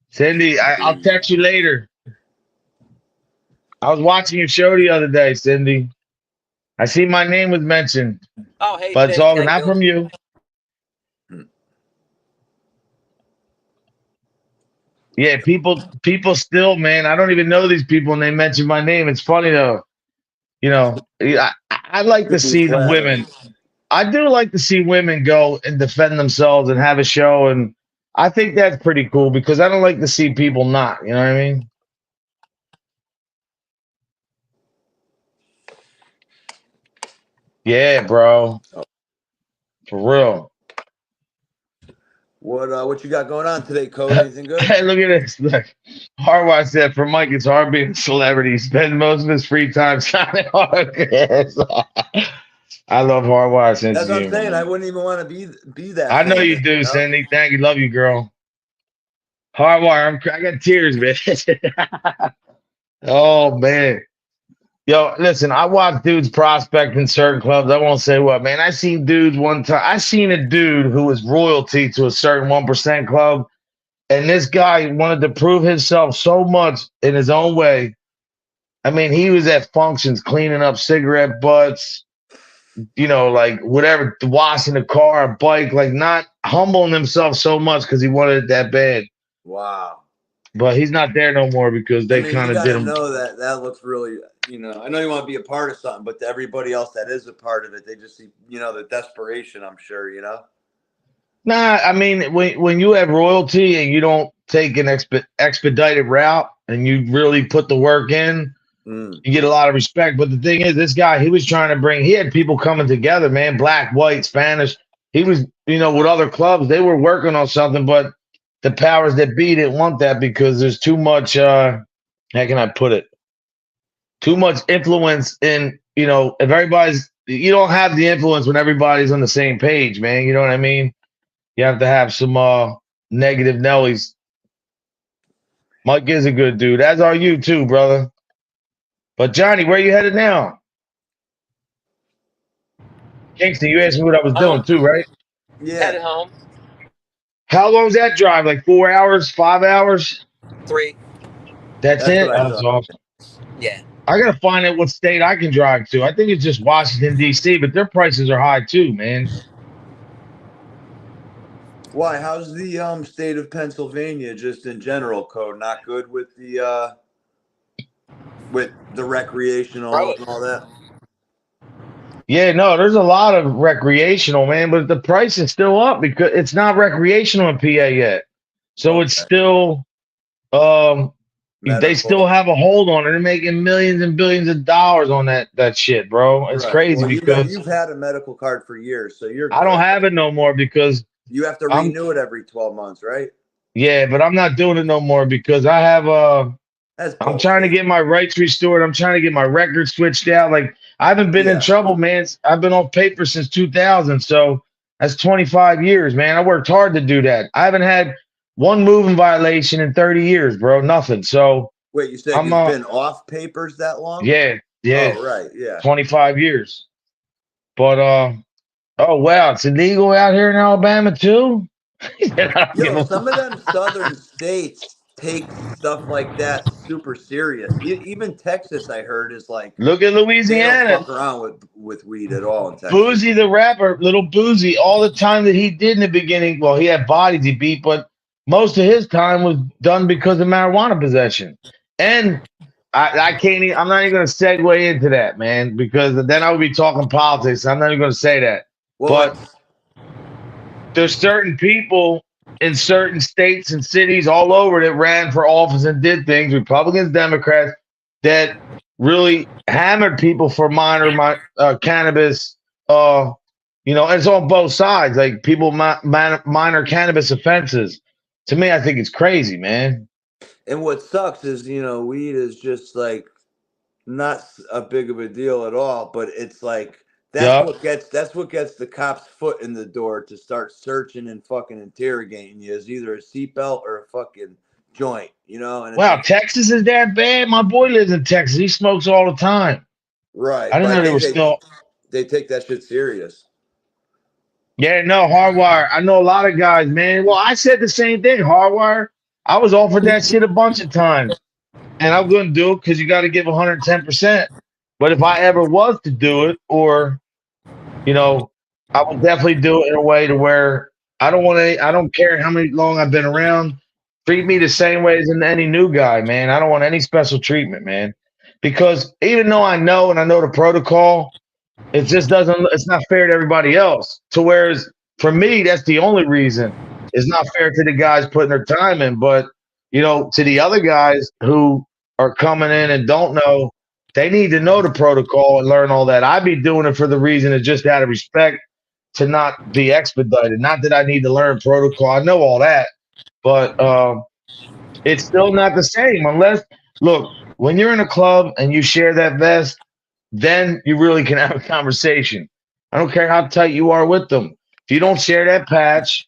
Cindy, I'll text you later. I was watching your show the other day, Cindy. I see my name was mentioned. Oh, hey, but it's Cindy, all how you not doing? from you. Yeah, people still, man. I don't even know these people, and they mention my name. It's funny though. You know, I like to see the women. I do like to see women go and defend themselves and have a show, and I think that's pretty cool because I don't like to see people not. You know what I mean? Yeah, bro. For real. What you got going on today, Code? Anything good? Hey, look at this. Look, Hardwire said for Mike, it's hard being a celebrity. He spends most of his free time signing autographs. I love Hardwire since That's what I'm saying. I wouldn't even want to be that. I know you do, Cindy. Thank you. Love you, girl. Hardwire, I got tears, man. Oh man. Yo, listen, I watch dudes prospect in certain clubs. I won't say what, man. I seen dudes one time. I seen a dude who was royalty to a certain 1% club. And this guy wanted to prove himself so much in his own way. I mean, he was at functions cleaning up cigarette butts, you know, like whatever, washing the car, a bike, like not humbling himself so much because he wanted it that bad. Wow. But he's not there no more because they kind of did him. Know that looks really, you know, I know you want to be a part of something, but to everybody else that is a part of it, they just see, you know, the desperation, I'm sure, you know? Nah, I mean, when you have royalty and you don't take an expedited route and you really put the work in, you get a lot of respect. But the thing is, this guy, he was trying to he had people coming together, man, black, white, Spanish. He was, you know, with other clubs, they were working on something, but the powers that be didn't want that because there's too much, how can I put it? Too much influence in, you know, if everybody's, you don't have the influence when everybody's on the same page, man. You know what I mean? You have to have some negative Nellies. Mike is a good dude, as are you too, brother. But Johnny, where you headed now? Kingston, you asked me what I was doing too, right? Yeah. Headed home. How long's that drive? Like 4 hours, 5 hours? 3. That's it? That's awesome. Yeah. I gotta find out what state I can drive to. I think it's just Washington, D.C., but their prices are high too, man. Why? How's the state of Pennsylvania just in general, Code? Not good with the recreational and all that? Yeah, no, there's a lot of recreational, man, but the price is still up because it's not recreational in PA yet. So it's still they still have a hold on it. They're making millions and billions of dollars on that shit, bro. It's crazy because you've had a medical card for years, so I don't have it no more because you have to renew it every 12 months, right? Yeah, but I'm not doing it no more because I have I'm trying to get my rights restored. I'm trying to get my record switched out. Like I haven't been in trouble, man. I've been on paper since 2000, so that's 25 years, man. I worked hard to do that. I haven't had one moving violation in 30 years, bro. Nothing. So wait, you said you've been off papers that long? Yeah. Oh, right. Yeah. 25 years. But oh wow, it's illegal out here in Alabama too. Yo, some of them southern states take stuff like that super serious. Even Texas, I heard, is like, look at Louisiana. They don't fuck around with weed at all in Texas. Boozy the rapper, Little Boozy, all the time that he did in the beginning, well, he had bodies he beat, but most of his time was done because of marijuana possession. And I can't even, I'm not even going to segue into that, man, because then I would be talking politics. I'm not even going to say that. Well, but there's certain people in certain states and cities all over that ran for office and did things, Republicans, Democrats, that really hammered people for minor cannabis. You know, it's on both sides. Like people minor cannabis offenses. To me, I think it's crazy, man. And what sucks is, you know, weed is just like not a big of a deal at all. But it's like Yup. that's what gets the cops' foot in the door to start searching and fucking interrogating you. Is either a seatbelt or a fucking joint, you know? And it's Wow, like, Texas is that bad? My boy lives in Texas. He smokes all the time. right. I didn't But know I they were think still. they take that shit serious. Yeah, no, Hardwire. I know a lot of guys, man. Well, I said the same thing, Hardwire. I was offered that shit a bunch of times, and I'm going to do it because you got to give 110%. But if I ever was to do it, or you know, I would definitely do it in a way to where I don't want to. I don't care how many long I've been around. Treat me the same way as any new guy, man. I don't want any special treatment, man. Because even though I know and I know the protocol, it just doesn't. It's not fair to everybody else. To whereas for me, that's the only reason. It's not fair to the guys putting their time in, but to the other guys who are coming in and don't know, they need to know the protocol and learn all that. I'd be doing it for the reason of just out of respect to not be expedited. Not that I need to learn protocol. I know all that, but it's still not the same unless look when you're in a club and you share that vest, then you really can have a conversation. I don't care how tight you are with them. If you don't share that patch,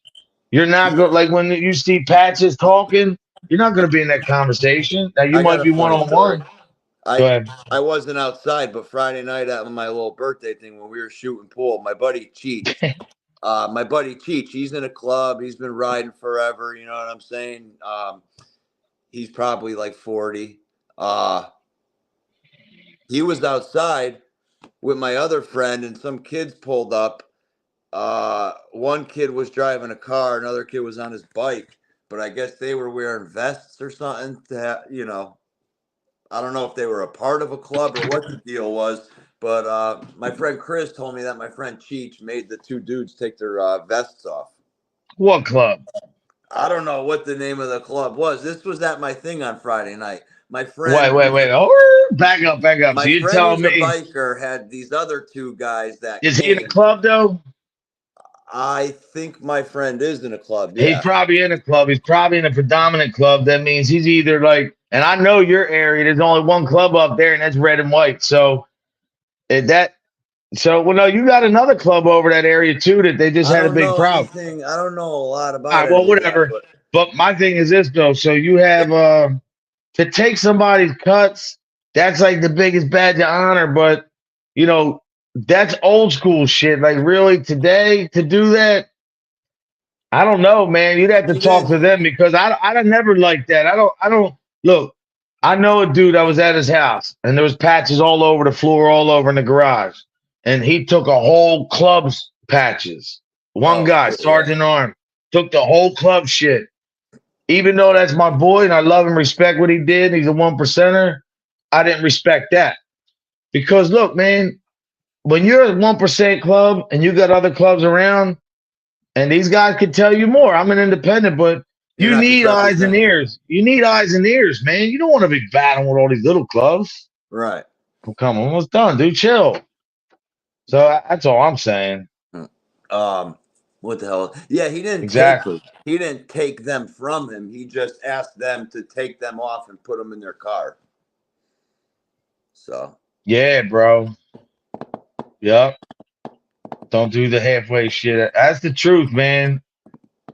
you're not going like when you see patches talking, you're not going to be in that conversation. Now you I got might a be funny story. one-on-one. Go ahead. I wasn't outside, but Friday night at my little birthday thing when we were shooting pool, my buddy Cheech, he's in a club. He's been riding forever. You know what I'm saying? He's probably like 40. He was outside with my other friend, and some kids pulled up. One kid was driving a car, another kid was on his bike, but I guess they were wearing vests or something I don't know if they were a part of a club or what the deal was, but my friend Chris told me that my friend Cheech made the two dudes take their vests off. What club? I don't know what the name of the club was. This was at my thing on Friday night. My friend, Wait. Oh, back up. So my you friend tell who's a me, biker had these other two guys that is he in a came. club though? I think my friend is in a club. He's Yeah. probably in a club. He's probably in a predominant club. That means he's either like, and I know your area. There's only one club up there, and that's red and white. So well, no, you got another club over that area too that they just I had a don't big know problem. anything. I don't know a lot All about right, it. well, whatever. But my thing is this though. So you have to take somebody's cuts. That's like the biggest badge of honor. But that's old school shit. Like really today to do that. I don't know, man. You'd have to talk to them because I never liked that. I don't look. I know a dude. I was at his house and there was patches all over the floor, all over in the garage, and he took a whole club's patches. One guy, Sergeant Arm, took the whole club shit. Even though that's my boy and I love and respect what he did, he's a 1%er. I didn't respect that because look, man, when you're a 1% club and you got other clubs around. And these guys could tell you more. I'm an independent, but you need eyes and ears. You need eyes and ears, man. You don't want to be battling with all these little clubs. Right. Well, come on, almost done, dude. Chill. So that's all I'm saying. What the hell? Yeah, he didn't he didn't take them from him. He just asked them to take them off and put them in their car. So. Yeah, bro. Yep. Don't do the halfway shit. That's the truth, man.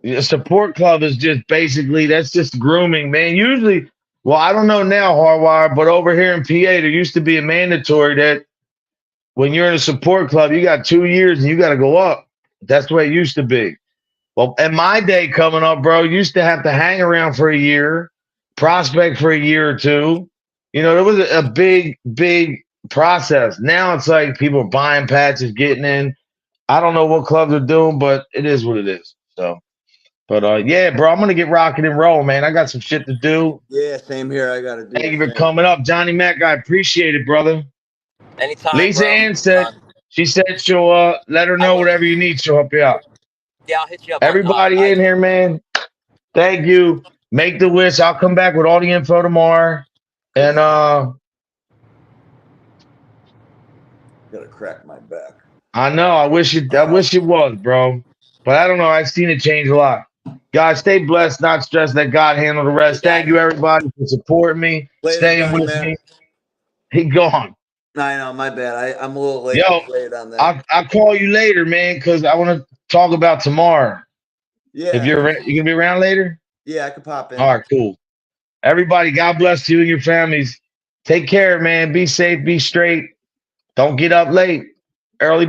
A support club is just basically that's just grooming, man. Usually, well, I don't know now, Hardwire, but over here in PA, there used to be a mandatory that when you're in a support club, you got 2 years and you got to go up. That's the way it used to be. Well, in my day coming up, bro, you used to have to hang around for a year, prospect for a year or two. There was a big process. Now it's like people are buying patches, getting in. I don't know what clubs are doing, but it is what it is. So, but yeah, bro, I'm gonna get rocking and rolling, man. I got some shit to do. Yeah, same here. I gotta do. Thank you for coming up, Johnny Mac. I appreciate it, brother. Anytime. Lisa Ann said she said she'll let her know whatever you need. She'll help you out. Yeah, I'll hit you up. Everybody in here, man. Thank you. Make the wish. I'll come back with all the info tomorrow. And gotta crack my back. I know. I wish it was, bro. But I don't know. I've seen it change a lot. Guys, stay blessed, not stressed. Let God handle the rest. Thank you, everybody, for supporting me, staying with me. He gone. I know, my bad. I'm a little late, Yo, late on that. I'll call you later, man, because I want to talk about tomorrow. Yeah, If you're you gonna be around later? yeah, I could pop in. All right, cool. Everybody, God bless you and your families. Take care, man. Be safe, be straight. Don't get up late. Early